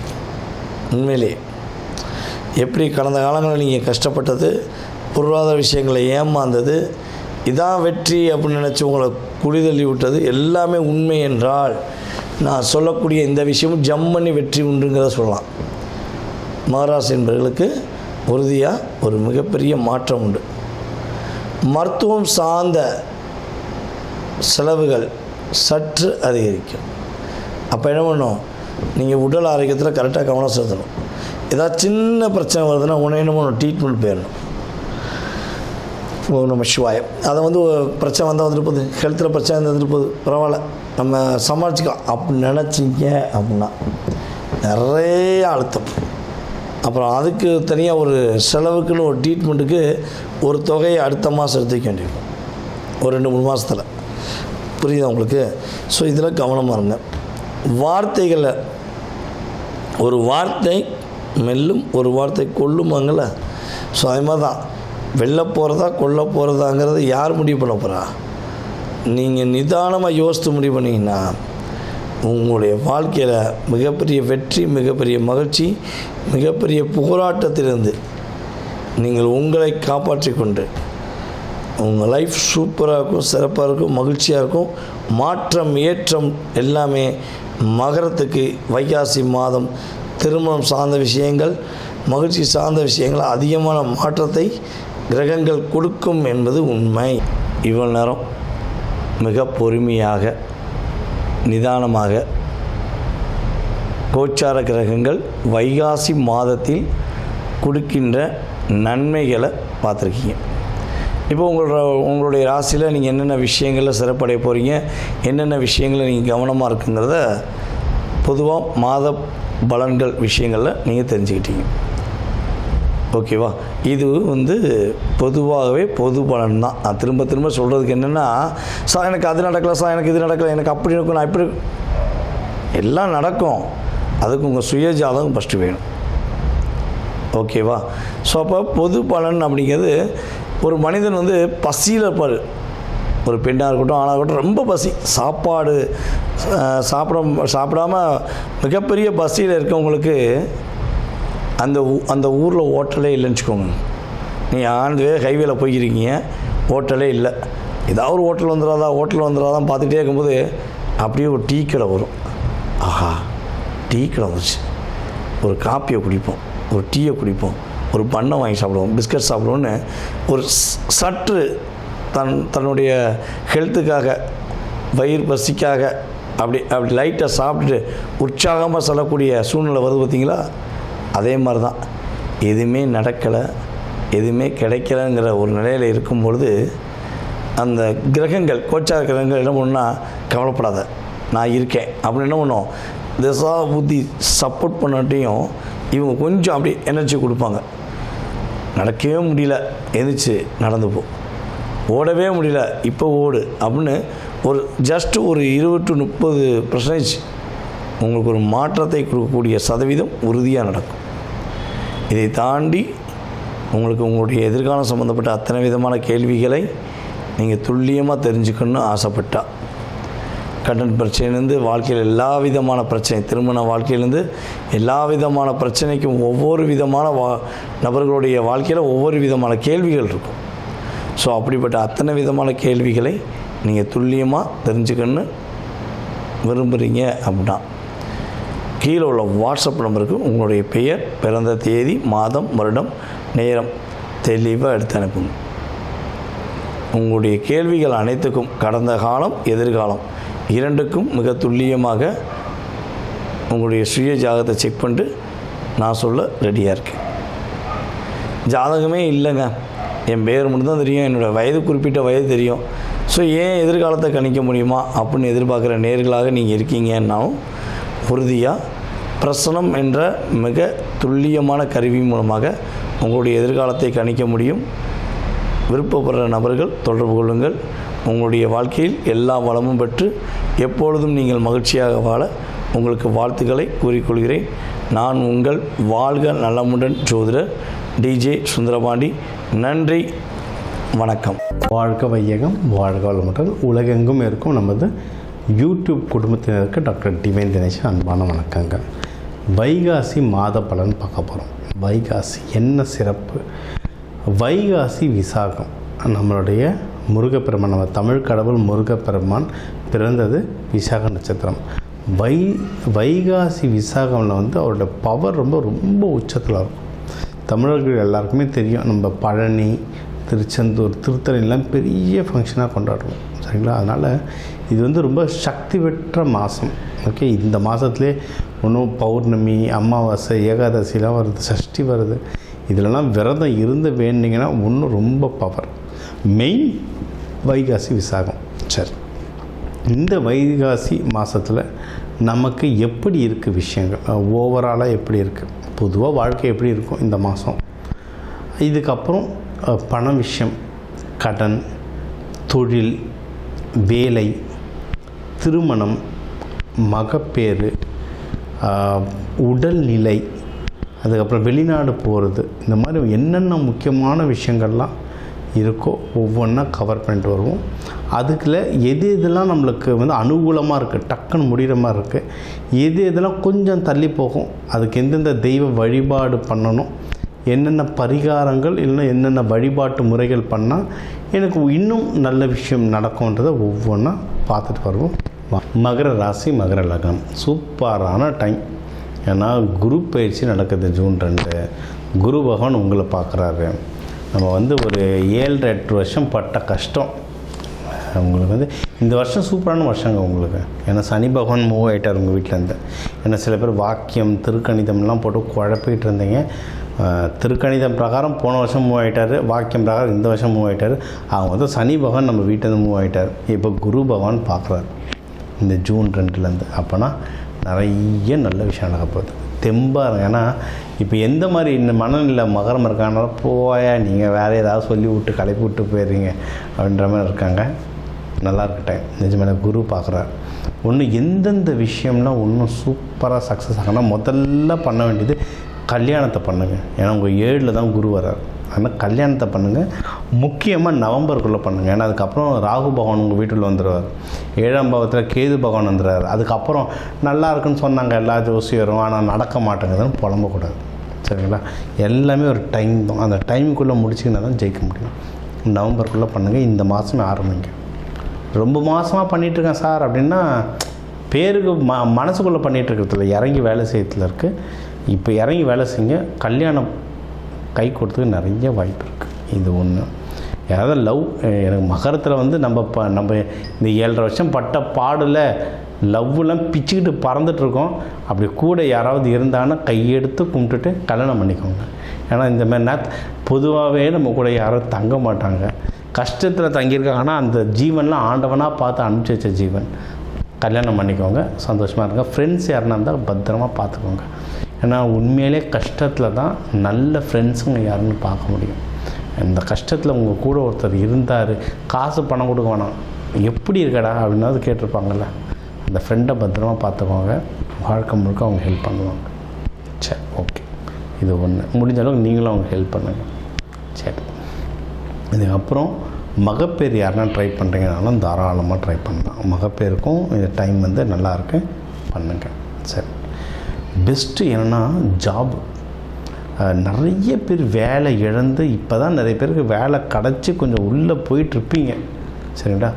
உண்மையிலே எப்படி கடந்த காலங்களில் நீங்கள் கஷ்டப்பட்டது, பொருளாதார விஷயங்களை ஏமாந்தது, இதான் வெற்றி அப்படின்னு நினச்சி உங்களை குளிதள்ளி விட்டது எல்லாமே உண்மை என்றால் நான் சொல்லக்கூடிய இந்த விஷயமும் ஜம்மனி வெற்றி உண்டுங்கிறத சொல்லலாம். மகராசி என்பவர்களுக்கு உறுதியாக ஒரு மிகப்பெரிய மாற்றம் உண்டு. மருத்துவம் சார்ந்த செலவுகள் சற்று அதிகரிக்கும். அப்போ என்ன பண்ணணும், நீங்கள் உடல் ஆரோக்கியத்தில் கரெக்டாக கவனம் செலுத்தணும். ஏதாவது சின்ன பிரச்சனை வருதுன்னா உடனே என்ன பண்ணணும், ட்ரீட்மெண்ட் போயிடணும். நம்ம சிவாயம் அதை வந்து பிரச்சனை வந்தால் வந்துட்டு போகுது, ஹெல்த்தில் பிரச்சனை வந்துட்டு போகுது, பரவாயில்ல நம்ம சமாளிச்சிக்கலாம் அப்படின்னு நினச்சிங்க அப்படின்னா நிறைய அழுத்தம். அப்புறம் அதுக்கு தனியாக ஒரு செலவுக்குன்னு ஒரு ட்ரீட்மெண்ட்டுக்கு ஒரு தொகையை அடுத்த மாதம் எடுத்துக்க வேண்டியிருக்கும், ஒரு 2-3 மாதத்தில். புரியுதா உங்களுக்கு? ஸோ இதில் கவனமாக இருங்க. வார்த்தைகளில் ஒரு வார்த்தை மெல்லும், ஒரு வார்த்தை கொல்லுமாங்கள்ல. ஸோ அதே மாதிரி தான் வெளில போகிறதா கொல்ல போகிறதாங்கிறத யார் முடிவு பண்ண போகிறா? நீங்கள் நிதானமாக யோசித்து முடிவு பண்ணிங்கன்னா உங்களுடைய வாழ்க்கையில் மிகப்பெரிய வெற்றி, மிகப்பெரிய மகிழ்ச்சி, மிகப்பெரிய போராட்டத்திலிருந்து நீங்கள் உங்களை காப்பாற்றி கொண்டு உங்கள் லைஃப் சூப்பராக இருக்கும், சிறப்பாக இருக்கும், மகிழ்ச்சியாக இருக்கும். மாற்றம், ஏற்றம் எல்லாமே மகரத்துக்கு வைகாசி மாதம் திருமணம் சார்ந்த விஷயங்கள், மகிழ்ச்சி சார்ந்த விஷயங்கள் அதிகமான மாற்றத்தை கிரகங்கள் கொடுக்கும் என்பது உண்மை. இவ்வளோ நேரம் மிக பொறுமையாக நிதானமாக கோச்சார கிரகங்கள் வைகாசி மாதத்தில் கொடுக்கின்ற நன்மைகளை பார்த்துருக்கீங்க. இப்போ உங்களுடைய ராசியில் நீங்கள் என்னென்ன விஷயங்களில் சிறப்படைய போகிறீங்க, என்னென்ன விஷயங்களில் நீங்கள் கவனமாக இருக்குங்கிறத பொதுவாக மாத பலன்கள் விஷயங்களில் நீங்கள் தெரிஞ்சுக்கிட்டீங்க. ஓகேவா? இது பொதுவாகவே பொது பலன் தான். நான் திரும்ப திரும்ப சொல்கிறதுக்கு என்னென்னா, சார் எனக்கு அது நடக்கலை, சார் எனக்கு இது நடக்கலை, எனக்கு அப்படி இருக்கும், நான் இப்படி எல்லாம் நடக்கும். அதுக்கு உங்கள் சுயஜாதகம் ஃபஸ்ட்டு வேணும். ஓகேவா? ஸோ அப்போ பொது பலன் அப்படிங்கிறது ஒரு மனிதன் பசியில் இருப்பார். ஒரு பெண்ணாக இருக்கட்டும், ஆணாக இருக்கட்டும், ரொம்ப பசி, சாப்பாடு சாப்பிடாம மிகப்பெரிய பசியில் இருக்கவங்களுக்கு அந்த ஊரில் ஹோட்டலே இல்லைன்னு வச்சுக்கோங்க. நீங்கள் ஆண்டு ஹைவேல போய்க்கிறீங்க, ஹோட்டலே இல்லை. ஏதாவது ஒரு ஹோட்டல் வந்துடாதான் பார்த்துக்கிட்டே இருக்கும்போது அப்படியே ஒரு டீ கடை வரும். ஆஹா, டீ கடை வந்துச்சு, ஒரு காப்பியை குடிப்போம், ஒரு டீயை குடிப்போம், ஒரு பண்ணை வாங்கி சாப்பிடுவோம், பிஸ்கட் சாப்பிடுவோன்னு ஒரு சற்று தன்னுடைய ஹெல்த்துக்காக, வயிறு பசிக்காக அப்படி லைட்டாக சாப்பிட்டுட்டு உற்சாகமாக செல்லக்கூடிய சூழ்நிலை வருது பார்த்திங்களா? அதே மாதிரி தான் எதுவுமே நடக்கலை, எதுவுமே கிடைக்கலைங்கிற ஒரு நிலையில் இருக்கும்பொழுது அந்த கிரகங்கள், கோச்சார கிரகங்கள் என்ன பண்ணுன்னா, கவலைப்படாத நான் இருக்கேன் அப்படின்னு என்ன பண்ணும், திசா புத்தி சப்போர்ட் பண்ணாட்டையும் இவங்க கொஞ்சம் அப்படி எனர்ஜி கொடுப்பாங்க. நடக்கவே முடியல, எந்திரிச்சு நடந்து போ, ஓடவே முடியல, இப்போ ஓடு அப்படின்னு ஒரு ஜஸ்ட் ஒரு 20-30% உங்களுக்கு ஒரு மாற்றத்தை கொடுக்கக்கூடிய சதவீதம் உறுதியாக நடக்கும். இதை தாண்டி உங்களுக்கு உங்களுடைய எதிர்காலம் சம்மந்தப்பட்ட அத்தனை விதமான கேள்விகளை நீங்கள் துல்லியமாக தெரிஞ்சுக்கணும்னு ஆசைப்பட்டா, கடன் பிரச்சனையிலேருந்து வாழ்க்கையில் எல்லா விதமான பிரச்சனை, திருமண வாழ்க்கையிலேருந்து எல்லா விதமான பிரச்சனைக்கும் ஒவ்வொரு விதமான நபர்களுடைய வாழ்க்கையில் ஒவ்வொரு விதமான கேள்விகள் இருக்கும். ஸோ அப்படிப்பட்ட அத்தனை விதமான கேள்விகளை நீங்கள் துல்லியமாக தெரிஞ்சுக்கணுன்னு விரும்புகிறீங்க அப்படின்னா கீழே உள்ள வாட்ஸ்அப் நம்பருக்கு உங்களுடைய பெயர், பிறந்த தேதி, மாதம், வருடம், நேரம் தெளிவாக எடுத்து அனுப்புங்க. உங்களுடைய கேள்விகள் அனைத்துக்கும் கடந்த காலம், எதிர்காலம் இரண்டுக்கும் மிக துல்லியமாக உங்களுடைய சுய ஜாதகத்தை செக் பண்ணிட்டு நான் சொல்ல ரெடியாக இருக்கேன். ஜாதகமே இல்லைங்க, என் பேர் மட்டும்தான் தெரியும், என்னோடய வயது, குறிப்பிட்ட வயது தெரியும், ஸோ ஏன் எதிர்காலத்தை கணிக்க முடியுமா அப்படின்னு எதிர்பார்க்குற நேர்களாக நீங்கள் இருக்கீங்கன்னாலும் உறுதியாக பிரசனம் என்ற மிக துல்லியமான கருவி மூலமாக உங்களுடைய எதிர்காலத்தை கணிக்க முடியும். விருப்பப்படுற நபர்கள் தொடர்பு கொள்ளுங்கள். உங்களுடைய வாழ்க்கையில் எல்லா வளமும் பெற்று எப்பொழுதும் நீங்கள் மகிழ்ச்சியாக வாழ உங்களுக்கு வாழ்த்துக்களை கூறிக்கொள்கிறேன். நான் உங்கள் வாழ்க நலமுடன் ஜோதிடர் டிஜே சுந்தரபாண்டி. நன்றி, வணக்கம். வாழ்க வையகம், வாழ்க வளமுடன். உலகெங்கும் இருக்கும் நமது யூடியூப் குடும்பத்தினருக்கு டாக்டர் டிவைன் தினேஷ் அன்பான வணக்கங்கள். வைகாசி மாத பலன் பார்க்க போகிறோம். வைகாசி என்ன சிறப்பு? வைகாசி விசாகம், நம்மளுடைய முருகப்பெருமான், நம்ம தமிழ் கடவுள் முருகப்பெருமான் பிறந்தது விசாக நட்சத்திரம். வைகாசி விசாகமில் அவரோட பவர் ரொம்ப உச்சத்தில் இருக்கும். தமிழர்கள் எல்லாருக்குமே தெரியும், நம்ம பழனி, திருச்செந்தூர், திருத்தணிலாம் பெரிய ஃபங்க்ஷனாக கொண்டாடுவோம், சரிங்களா? அதனால் இது ரொம்ப சக்தி பெற்ற மாதம். ஓகே, இந்த மாதத்துலேயே ஒன்றும் பௌர்ணமி, அமாவாசை, ஏகாதசிலாம் வருது, சஷ்டி வருது. இதிலலாம் விரதம் இருந்து வேண்டிங்கன்னா ஒன்றும் ரொம்ப பவர். மெயின் வைகாசி விசாகம். சரி, இந்த வைகாசி மாதத்தில் நமக்கு எப்படி இருக்குது விஷயங்கள், ஓவராலாக எப்படி இருக்குது, பொதுவாக வாழ்க்கை எப்படி இருக்கும் இந்த மாதம், இதுக்கப்புறம் பண விஷயம், கடன், தொழில், வேலை, திருமணம், மகப்பேறு, உடல்நிலை, அதுக்கப்புறம் வெளிநாடு போகிறது, இந்த மாதிரி என்னென்ன முக்கியமான விஷயங்கள்லாம் இருக்கோ ஒவ்வொன்றா கவர் பண்ணிட்டு வருவோம். அதுக்குள்ள எது எதெல்லாம் நம்மளுக்கு வந்து அனுகூலமாக இருக்குது, டக்குன்னு முடிகிற மாதிரி இருக்குது, எது எதெல்லாம் கொஞ்சம் தள்ளி போகும், அதுக்கு எந்தெந்த தெய்வ வழிபாடு பண்ணணும், என்னென்ன பரிகாரங்கள் இல்லைன்னா என்னென்ன வழிபாட்டு முறைகள் பண்ணால் எனக்கு இன்னும் நல்ல விஷயம் நடக்கும்ன்றதை ஒவ்வொன்றா பார்த்துட்டு வருவோம். மகர ராசி மகர லக்னம் சூப்பரான டைம். ஏன்னா குரு பயிற்சி நடக்குது ஜூன் 2. குரு பகவான் உங்களை பார்க்குறாரு. நம்ம வந்து ஒரு 7-8 வருஷம் பட்ட கஷ்டம் உங்களுக்கு வந்து இந்த வருஷம் சூப்பரான வருஷங்க உங்களுக்கு. ஏன்னா சனி பகவான் மூவ் ஆகிட்டார் உங்கள் வீட்டிலேருந்து. ஏன்னா சில பேர் வாக்கியம் திருக்கணிதம்லாம் போட்டு குழப்பிட்டு இருந்தீங்க. திருக்கணிதம் பிரகாரம் போன வருஷம் மூவ் ஆகிட்டார், வாக்கியம் பிரகாரம் இந்த வருஷம் மூவ் ஆகிட்டார். அவங்க வந்து சனி பகவான் நம்ம வீட்டிலேருந்து மூவ் ஆகிட்டார். இப்போ குரு பகவான் பார்க்குறாரு இந்த ஜூன் 2லேருந்து. அப்போனா நிறைய நல்ல விஷயம் நடக்க போகுது. தெம்பாக. ஏன்னா இப்போ எந்த மாதிரி இந்த மனநிலை மகரம் இருக்காங்கனால போயா நீங்கள் வேறு ஏதாவது சொல்லி விட்டு கிளப்பி விட்டு போயிடுறீங்க அப்படின்ற மாதிரி இருக்காங்க. நல்லா இருக்கட்டேன். நிஜமான குரு பார்க்குறாரு. ஒன்று எந்தெந்த விஷயம்லாம் ஒன்றும் சூப்பராக சக்ஸஸ் ஆகணும். முதல்ல பண்ண வேண்டியது கல்யாணத்தை பண்ணுங்கள். ஏன்னா உங்கள் 7ல் தான் குரு வர்றார். ஆனால் கல்யாணத்தை பண்ணுங்கள். முக்கியமாக நவம்பருக்குள்ளே பண்ணுங்கள். ஏன்னா அதுக்கப்புறம் ராகு பகவான் உங்கள் வீட்டில் வந்துடுவார். 7ஆம் பாவத்தில் கேது பகவான் வந்துடுறார். அதுக்கப்புறம் நல்லா இருக்குன்னு சொன்னாங்க எல்லா ஜோசியரும், ஆனால் நடக்க மாட்டேங்குதுன்னு புலம்பக்கூடாது. சரிங்களா? எல்லாமே ஒரு டைம் தான். அந்த டைமுக்குள்ளே முடிச்சிங்கன்னா தான் ஜெயிக்க முடியும். நவம்பருக்குள்ளே பண்ணுங்கள். இந்த மாதமே ஆரம்பிங்க. ரொம்ப மாதமாக பண்ணிகிட்ருக்கேன் சார் அப்படின்னா பேருக்கு மனசுக்குள்ளே பண்ணிகிட்ருக்கிறதுல இறங்கி வேலை செய்யறதுல இருக்குது. இப்போ இறங்கி வேலை செய்யுங்க. கல்யாணம் கை கொடுத்துக்கு நிறைய வாய்ப்பு இருக்குது. இது ஒன்று. யாராவது லவ் எனக்கு மகரத்தில் வந்து நம்ம இந்த 7.5 வருஷம் பட்ட பாடில் லவ்லாம் பிச்சுக்கிட்டு பறந்துட்டுருக்கோம். அப்படி கூட யாராவது இருந்தாங்கன்னா கையெடுத்து கும்பிட்டுட்டு கல்யாணம் பண்ணிக்கோங்க. ஏன்னா இந்த மாதிரி பொதுவாகவே நம்ம கூட யாரும் தங்க மாட்டாங்க. கஷ்டத்தில் தங்கியிருக்காங்கன்னா அந்த ஜீவன்லாம் ஆண்டவனாக பார்த்து அனுப்பிச்சி வச்ச ஜீவன். கல்யாணம் பண்ணிக்கோங்க. சந்தோஷமாக இருங்க. ஃப்ரெண்ட்ஸ் யாருன்னா இருந்தால் பத்திரமா பார்த்துக்கோங்க. ஏன்னா உண்மையிலே கஷ்டத்தில் தான் நல்ல ஃப்ரெண்ட்ஸுங்க யாருன்னு பார்க்க முடியும். இந்த கஷ்டத்தில் உங்கள் கூட ஒருத்தர் இருந்தார், காசு பணம் கொடுக்க வேணாம், எப்படி இருக்கடா அப்படின்னாவது கேட்டிருப்பாங்கள்ல, அந்த ஃப்ரெண்டை பத்திரமா பார்த்துக்கோங்க. வாழ்க்கை முழுக்க அவங்க ஹெல்ப் பண்ணுவாங்க. சரி, ஓகே. இது ஒன்று. முடிஞ்ச அளவுக்கு நீங்களும் அவங்க ஹெல்ப் பண்ணுங்கள். சரி. இதுக்கப்புறம் மகப்பேர் யாருன்னா ட்ரை பண்ணுறீங்கனாலும் தாராளமாக ட்ரை பண்ணலாம். மகப்பேருக்கும் இந்த டைம் வந்து நல்லாயிருக்கு, பண்ணுங்கள். சரி. பெஸ்ட்டு என்னென்னா ஜாப். நிறைய பேர் வேலை இழந்து இப்போ தான் நிறைய பேருக்கு வேலை கிடச்சி கொஞ்சம் உள்ளே போயிட்டுருப்பீங்க. சரிங்களா?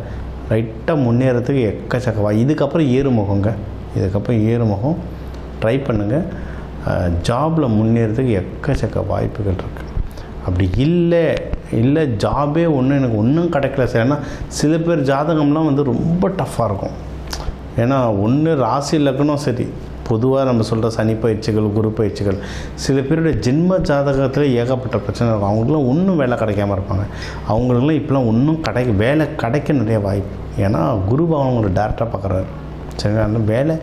ரைட்டாக முன்னேறதுக்கு எக்கச்சக்கவா. இதுக்கப்புறம் ஏறுமுகங்க. இதுக்கப்புறம் ஏறுமுகம் ட்ரை பண்ணுங்கள். ஜாபில் முன்னேறதுக்கு எக்கச்சக்க வாய்ப்புகள் இருக்குது. அப்படி இல்லை ஜாபே எனக்கு ஒன்றும் கிடைக்கல சார். ஏன்னா சில பேர் ஜாதகம்லாம் வந்து ரொம்ப டஃப்பாக இருக்கும். ஏன்னா ஒன்று ராசி லக்னம் சரி, பொதுவாக நம்ம சொல்கிற சனி பயிற்சிகள் குரு பயிற்சிகள், சில பேருடைய ஜென்ம ஜாதகத்தில் ஏகப்பட்ட பிரச்சனை இருக்கும். அவங்களுக்குலாம் ஒன்றும் வேலை கிடைக்காம இருப்பாங்க. அவங்களுக்குலாம் இப்போலாம் ஒன்றும் வேலை கிடைக்க நிறைய வாய்ப்பு. ஏன்னா குரு பகவான் ஒரு டேரக்டாக பார்க்குறாரு. சரி, அந்த வேலை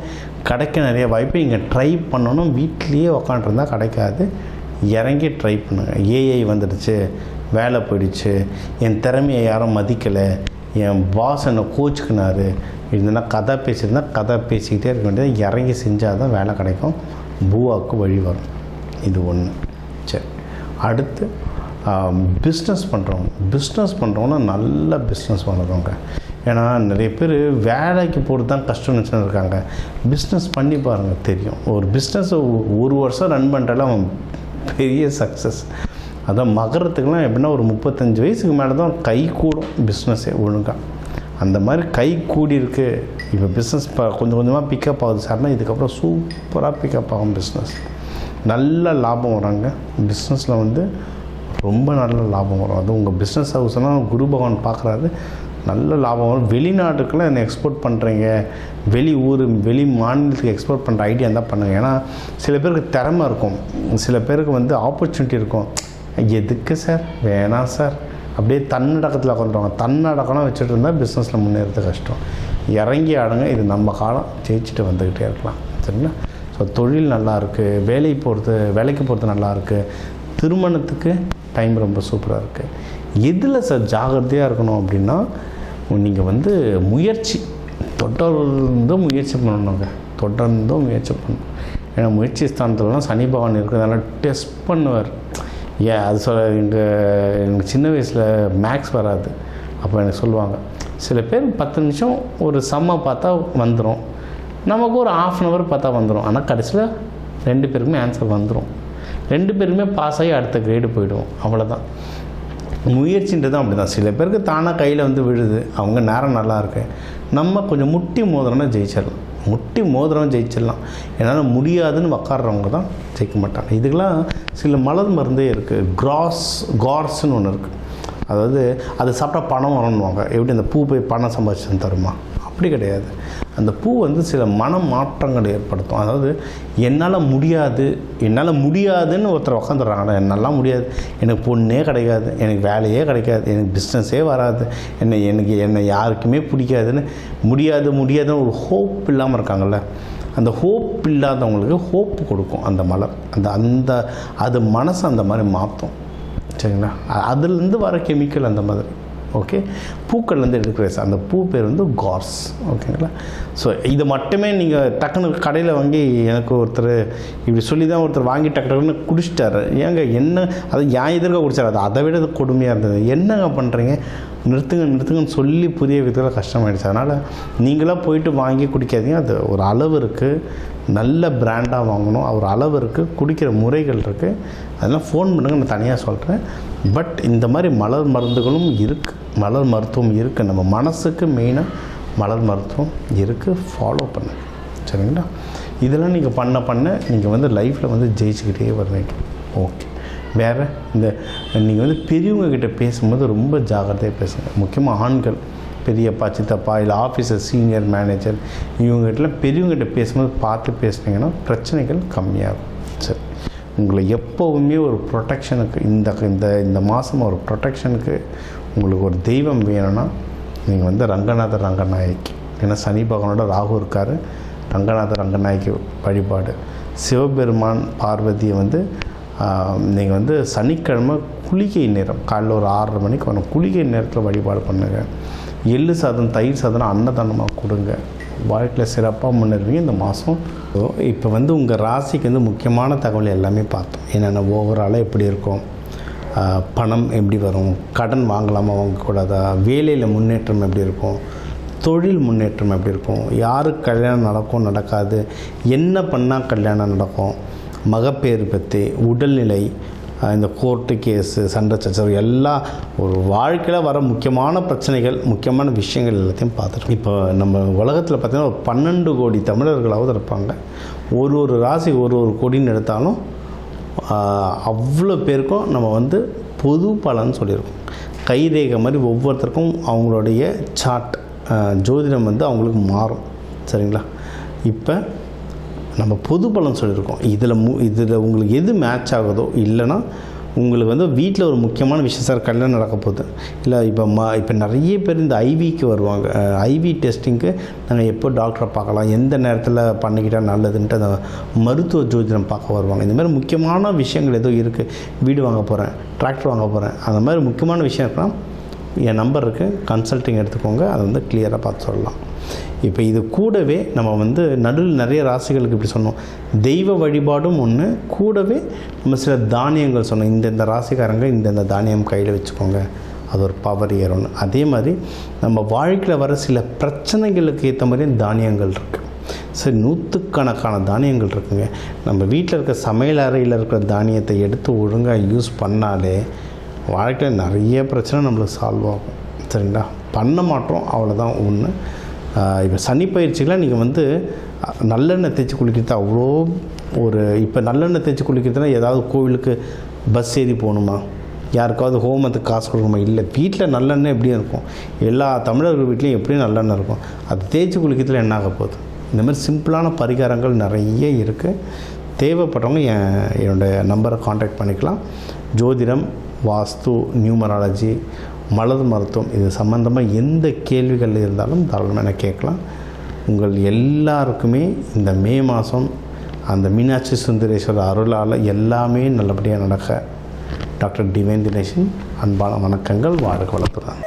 கிடைக்க நிறைய வாய்ப்பு. இங்கே ட்ரை பண்ணணும். வீட்லேயே உக்காண்ட்ருந்தால் கிடைக்காது. இறங்கி ட்ரை பண்ணுங்கள். ஏஐ வந்துடுச்சு, வேலை போயிடுச்சு, என் திறமையை யாரும் மதிக்கலை, என் பாஸ் என்னை கோச்சுக்கினாரு, இல்லைன்னா கதை பேசியிருந்தால் கதை பேசிக்கிட்டே இருக்க வேண்டியது. இறங்கி செஞ்சால் தான் வேலை கிடைக்கும். பூவாவுக்கு வழி வரும். இது ஒன்று. சரி. அடுத்து பிஸ்னஸ் பண்ணுறவங்கன்னா நல்ல பிஸ்னஸ் பண்ணுறவங்க. ஏன்னா நிறைய பேர் வேலைக்கு போகிறது தான் கஷ்டம்னு வச்சுன்னு இருக்காங்க. பிஸ்னஸ் பண்ணி பாருங்கள், தெரியும். ஒரு பிஸ்னஸை 1 வருஷம் ரன் பண்ணுறல அவன் பெரிய சக்ஸஸ். அதான் மகரத்துக்குலாம் எப்படின்னா ஒரு 35 வயசுக்கு மேலே தான் கை கூடும் பிஸ்னஸே ஒழுங்காக. அந்த மாதிரி கை கூடி இருக்குது. இப்போ பிஸ்னஸ் கொஞ்சம் கொஞ்சமாக பிக்கப் ஆகுது சார்னா இதுக்கப்புறம் சூப்பராக பிக்கப் ஆகும் பிஸ்னஸ். நல்ல லாபம் வராங்க பிஸ்னஸில் வந்து, ரொம்ப நல்ல லாபம் வரும். அது உங்கள் பிஸ்னஸ் ஹவுஸ்னால் குரு பகவான் பார்க்குறாரு, நல்ல லாபம் வரும். வெளிநாட்டுக்கெல்லாம் என்ன எக்ஸ்போர்ட் பண்ணுறீங்க, வெளி மாநிலத்துக்கு எக்ஸ்போர்ட் பண்ணுற ஐடியா இருந்தால் பண்ணுங்கள். ஏன்னா சில பேருக்கு திறமை இருக்கும், சில பேருக்கு வந்து ஆப்பர்ச்சுனிட்டி இருக்கும். எதுக்கு சார், வேணாம் சார், அப்படியே தன்னடக்கத்தில் உட்காந்துருவாங்க. தன்னடக்கம்லாம் வச்சுட்டு இருந்தால் பிஸ்னஸில் முன்னேறது கஷ்டம். இறங்கி ஆடுங்க. இது நம்ம காலம், ஜெயிச்சுட்டு வந்துக்கிட்டே இருக்கலாம். சரிங்களா? ஸோ தொழில் நல்லாயிருக்கு, வேலைக்கு போகிறது நல்லாயிருக்கு, திருமணத்துக்கு டைம் ரொம்ப சூப்பராக இருக்குது. எதில் சார் ஜாகிரதையாக இருக்கணும் அப்படின்னா, நீங்கள் வந்து தொடர்ந்து முயற்சி பண்ணணுங்க. தொடர்ந்தும் முயற்சி பண்ணணும். ஏன்னா முயற்சி ஸ்தானத்துலலாம் சனி பகவான் இருக்கிறதுனால டெஸ்ட் பண்ணுவார். ஏன் அது எனக்கு சின்ன வயசில் மேக்ஸ் வராது. அப்போ எனக்கு சொல்லுவாங்க, சில பேர் 10 நிமிஷம் ஒரு சம்மை பார்த்தா வந்துடும், நமக்கு ஒரு 1/2 hour பார்த்தா வந்துடும். ஆனால் கடைசியில் 2 பேருக்குமே ஆன்சர் வந்துடும், 2 பேருமே பாஸ் ஆகி அடுத்த கிரேடு போயிடுவோம். அவ்வளோதான். முயற்சின்றது அப்படி தான். சில பேருக்கு தானாக கையில் வந்து விழுது, அவங்க நேரம் நல்லா இருக்கு. நம்ம கொஞ்சம் முட்டி மோதிரம்னா ஜெயிச்சிடலாம், முட்டி மோதிரம் ஜெயிச்சிடலாம். என்னால் முடியாதுன்னு உக்காடுறவங்க தான் ஜெயிக்க மாட்டாங்க. இதுக்கெல்லாம் சில மலர் மருந்தே இருக்குது. கார்ஸ்ன்னு ஒன்று இருக்குது. அதாவது அது சாப்பிட்டா பணம் வரணுவாங்க. எப்படி அந்த பூ போய் பணம் சம்பாதிச்சு தருமா? அப்படி கிடையாது. அந்த பூ வந்து சில மன மாற்றங்கள் ஏற்படுத்தும். அதாவது என்னால் முடியாதுன்னு ஒருத்தர் உட்காந்துடுறாங்க. என்னால் முடியாது, எனக்கு பொண்ணே கிடைக்காது, எனக்கு வேலையே கிடைக்காது, எனக்கு பிஸ்னஸே வராது, என்னை யாருக்குமே பிடிக்காதுன்னு முடியாதுன்னு ஒரு ஹோப் இல்லாமல் இருக்காங்கள்ல, அந்த ஹோப் இல்லாதவங்களுக்கு ஹோப் கொடுக்கும் அந்த மலர். அது மனசை அந்த மாதிரி மாற்றும். சரிங்களா? அதுலேருந்து வர கெமிக்கல் அந்த மாதிரி. ஓகே, பூக்கள்லேருந்து எடுக்கிற அந்த பூ பேர் வந்து கார்ஸ். ஓகேங்களா? ஸோ இதை மட்டுமே நீங்கள் டக்குன்னு கடையில் வாங்கி, எனக்கு ஒருத்தர் இப்படி சொல்லி தான் ஒருத்தர் வாங்கி டக்குன்னு குடிச்சிட்டாரு. என்ன அது ஏன் எதிர்க்க குடிச்சார், அது அதை விட கொடுமையாக இருந்தது. என்னங்க பண்ணுறீங்க, நிறுத்துங்கன்னு சொல்லி புரிய விதத்தில் கஷ்டமாயிடுச்சு. அதனால் நீங்களாக போயிட்டு வாங்கி குடிக்காதீங்க. அது ஒரு அளவு இருக்குது, நல்ல பிராண்டாக வாங்கணும், ஒரு அளவு இருக்குது, குடிக்கிற முறைகள் இருக்குது. அதெல்லாம் ஃபோன் பண்ணுங்க, நான் தனியாக சொல்கிறேன். பட் இந்த மாதிரி மலர் மருந்துகளும் இருக்குது, மலர் மருத்துவம் இருக்குது. நம்ம மனசுக்கு மெயினாக மலர் மருத்துவம் இருக்குது. ஃபாலோ பண்ணுங்க. சரிங்களா? இதெல்லாம் நீங்கள் பண்ண நீங்கள் வந்து லைஃப்பில் வந்து ஜெயிச்சுக்கிட்டே வருவீங்க. ஓகே. வேறு நீங்கள் வந்து பெரியவங்கக்கிட்ட பேசும்போது ரொம்ப ஜாக்கிரதையாக பேசுங்க. முக்கியமாக ஆண்கள், பெரியப்பா, சித்தப்பா, இல்லை ஆஃபீஸர், சீனியர் மேனேஜர், இவங்ககிட்டலாம் பெரியவங்ககிட்ட பேசும்போது பார்த்து பேசுனீங்கன்னா பிரச்சனைகள் கம்மியாகும். சரி, உங்களை எப்போவுமே ஒரு ப்ரொடெக்ஷனுக்கு இந்த மாதம் ஒரு ப்ரொடெக்ஷனுக்கு உங்களுக்கு ஒரு தெய்வம் வேணும்னா நீங்கள் வந்து ரங்கநாதர் ரங்கநாயகி. ஏன்னா சனி பகவானோட ராகு இருக்கார். ரங்கநாதர் ரங்கநாயகி வழிபாடு. சிவபெருமான் பார்வதியை வந்து நீங்கள் வந்து சனிக்கிழமை குளிகை நேரம் காலையில் ஒரு 6:30 மணிக்கு வரணும். குளிகை நேரத்தில் வழிபாடு பண்ணுங்கள். எள்ளு சாதம், தயிர் சாதம் அன்னதானமாக கொடுங்க. வாழ்க்கையில் சிறப்பாக முன்னேறுவீங்க இந்த மாதம். இப்போ வந்து உங்கள் ராசிக்கு வந்து முக்கியமான தகவல் எல்லாமே பார்த்தோம். என்னென்ன ஓவராலாக எப்படி இருக்கும், பணம் எப்படி வரும், கடன் வாங்கலாமா வாங்கக்கூடாதா, வேலையில் முன்னேற்றம் எப்படி இருக்கும், தொழில் முன்னேற்றம் எப்படி இருக்கும், யாருக்கு கல்யாணம் நடக்கும் நடக்காது, என்ன பண்ணால் கல்யாணம் நடக்கும், மகப்பேறு பற்றி, உடல்நிலை, இந்த கோர்ட்டு கேஸு, சண்டை சச்சரவு, எல்லாம் ஒரு வாழ்க்கையில் வர முக்கியமான பிரச்சனைகள், முக்கியமான விஷயங்கள் எல்லாத்தையும் பார்த்துருக்கோம். இப்போ நம்ம உலகத்தில் பார்த்திங்கன்னா ஒரு 12 கோடி தமிழர்களாவது இருப்பாங்க. ஒரு ராசி ஒரு கோடின்னு எடுத்தாலும் அவ்வளோ பேருக்கும் நம்ம வந்து பொது பலன்னு சொல்லியிருக்கோம். கைரேகை மாதிரி ஒவ்வொருத்தருக்கும் அவங்களுடைய சார்ட், ஜோதிடம் வந்து அவங்களுக்கு மாறும். சரிங்களா? இப்போ நம்ம பொது பலன் சொல்லியிருக்கோம். இதில் உங்களுக்கு எது மேட்ச் ஆகுதோ, இல்லைன்னா உங்களுக்கு வந்து வீட்டில் ஒரு முக்கியமான விஷயம், சார் கல்யாணம் நடக்க போகுது, இல்லை இப்போ நிறைய பேர் இந்த ஐவிக்கு வருவாங்க. ஐவி டெஸ்டிங்க்கு நாங்கள் எப்போ டாக்டரை பார்க்கலாம், எந்த நேரத்தில் பண்ணிக்கிட்டால் நல்லதுன்ட்டு அந்த மருத்துவ ஜோதிடம் பார்க்க வருவாங்க. இந்த மாதிரி முக்கியமான விஷயங்கள் ஏதோ இருக்குது. வீடு வாங்க போகிறேன், டிராக்டர் வாங்க போகிறேன், அந்த மாதிரி முக்கியமான விஷயம் இருக்கலாம். என் நம்பர் இருக்குது, கன்சல்ட்டிங் எடுத்துக்கோங்க. அதை வந்து கிளியராக பார்த்து சொல்லலாம். இப்போ இது கூடவே நம்ம வந்து நடுவில் நிறைய ராசிகளுக்கு இப்படி சொன்னோம். தெய்வ வழிபாடும் ஒன்று, கூடவே நம்ம சில தானியங்கள் சொன்னோம். இந்த ராசிக்காரங்க இந்த தானியம் கையில் வச்சுக்கோங்க, அது ஒரு பவர் ஏறும்னு. அதே மாதிரி நம்ம வாழ்க்கையில் வர சில பிரச்சனைகளுக்கு ஏற்ற மாதிரி தானியங்கள் இருக்குது. சரி, 100கணக்கான தானியங்கள் இருக்குங்க. நம்ம வீட்டில் இருக்க சமையல் அறையில் இருக்கிற தானியத்தை எடுத்து ஒழுங்காக யூஸ் பண்ணாலே வாழ்க்கையில் நிறைய பிரச்சனை நம்மளுக்கு சால்வ் ஆகும். சரிங்களா? பண்ண மாட்டோம், அவ்வளோதான் ஒன்று. இப்போ சனி பயிற்சிகளாக நீங்கள் வந்து நல்லெண்ணெய் தேய்ச்சி குளிக்கிறது அவ்வளோ இப்போ நல்லெண்ணெய் தேய்ச்சி குளிக்கிறதுனா ஏதாவது கோவிலுக்கு பஸ் ஏறி போகணுமா, யாருக்காவது ஹோமத்துக்கு காசு கொடுக்கணுமா? இல்லை, வீட்டில் நல்லெண்ணெய் எப்படியும் இருக்கும். எல்லா தமிழர்கள் வீட்லேயும் எப்படியும் நல்லெண்ணெய் இருக்கும். அது தேய்ச்சி குளிக்கிறதுல என்ன ஆக போகுது? இந்த மாதிரி சிம்பிளான பரிகாரங்கள் நிறைய இருக்குது. தேவைப்பட்டவங்க என்னோடய நம்பரை காண்டாக்ட் பண்ணிக்கலாம். ஜோதிடம், வாஸ்து, நியூமராலஜி, மலர் மருத்துவம், இது சம்மந்தமாக எந்த கேள்விகள் இருந்தாலும் தாராளமாக கேட்கலாம். உங்கள் எல்லாருக்குமே இந்த மே மாதம் அந்த மீனாட்சி சுந்தரேஸ்வரர் அருளால் எல்லாமே நல்லபடியாக நடக்க டாக்டர் டிவைன் தினேஷன் அன்பான வணக்கங்கள். வாழ்க வளத்துடன்.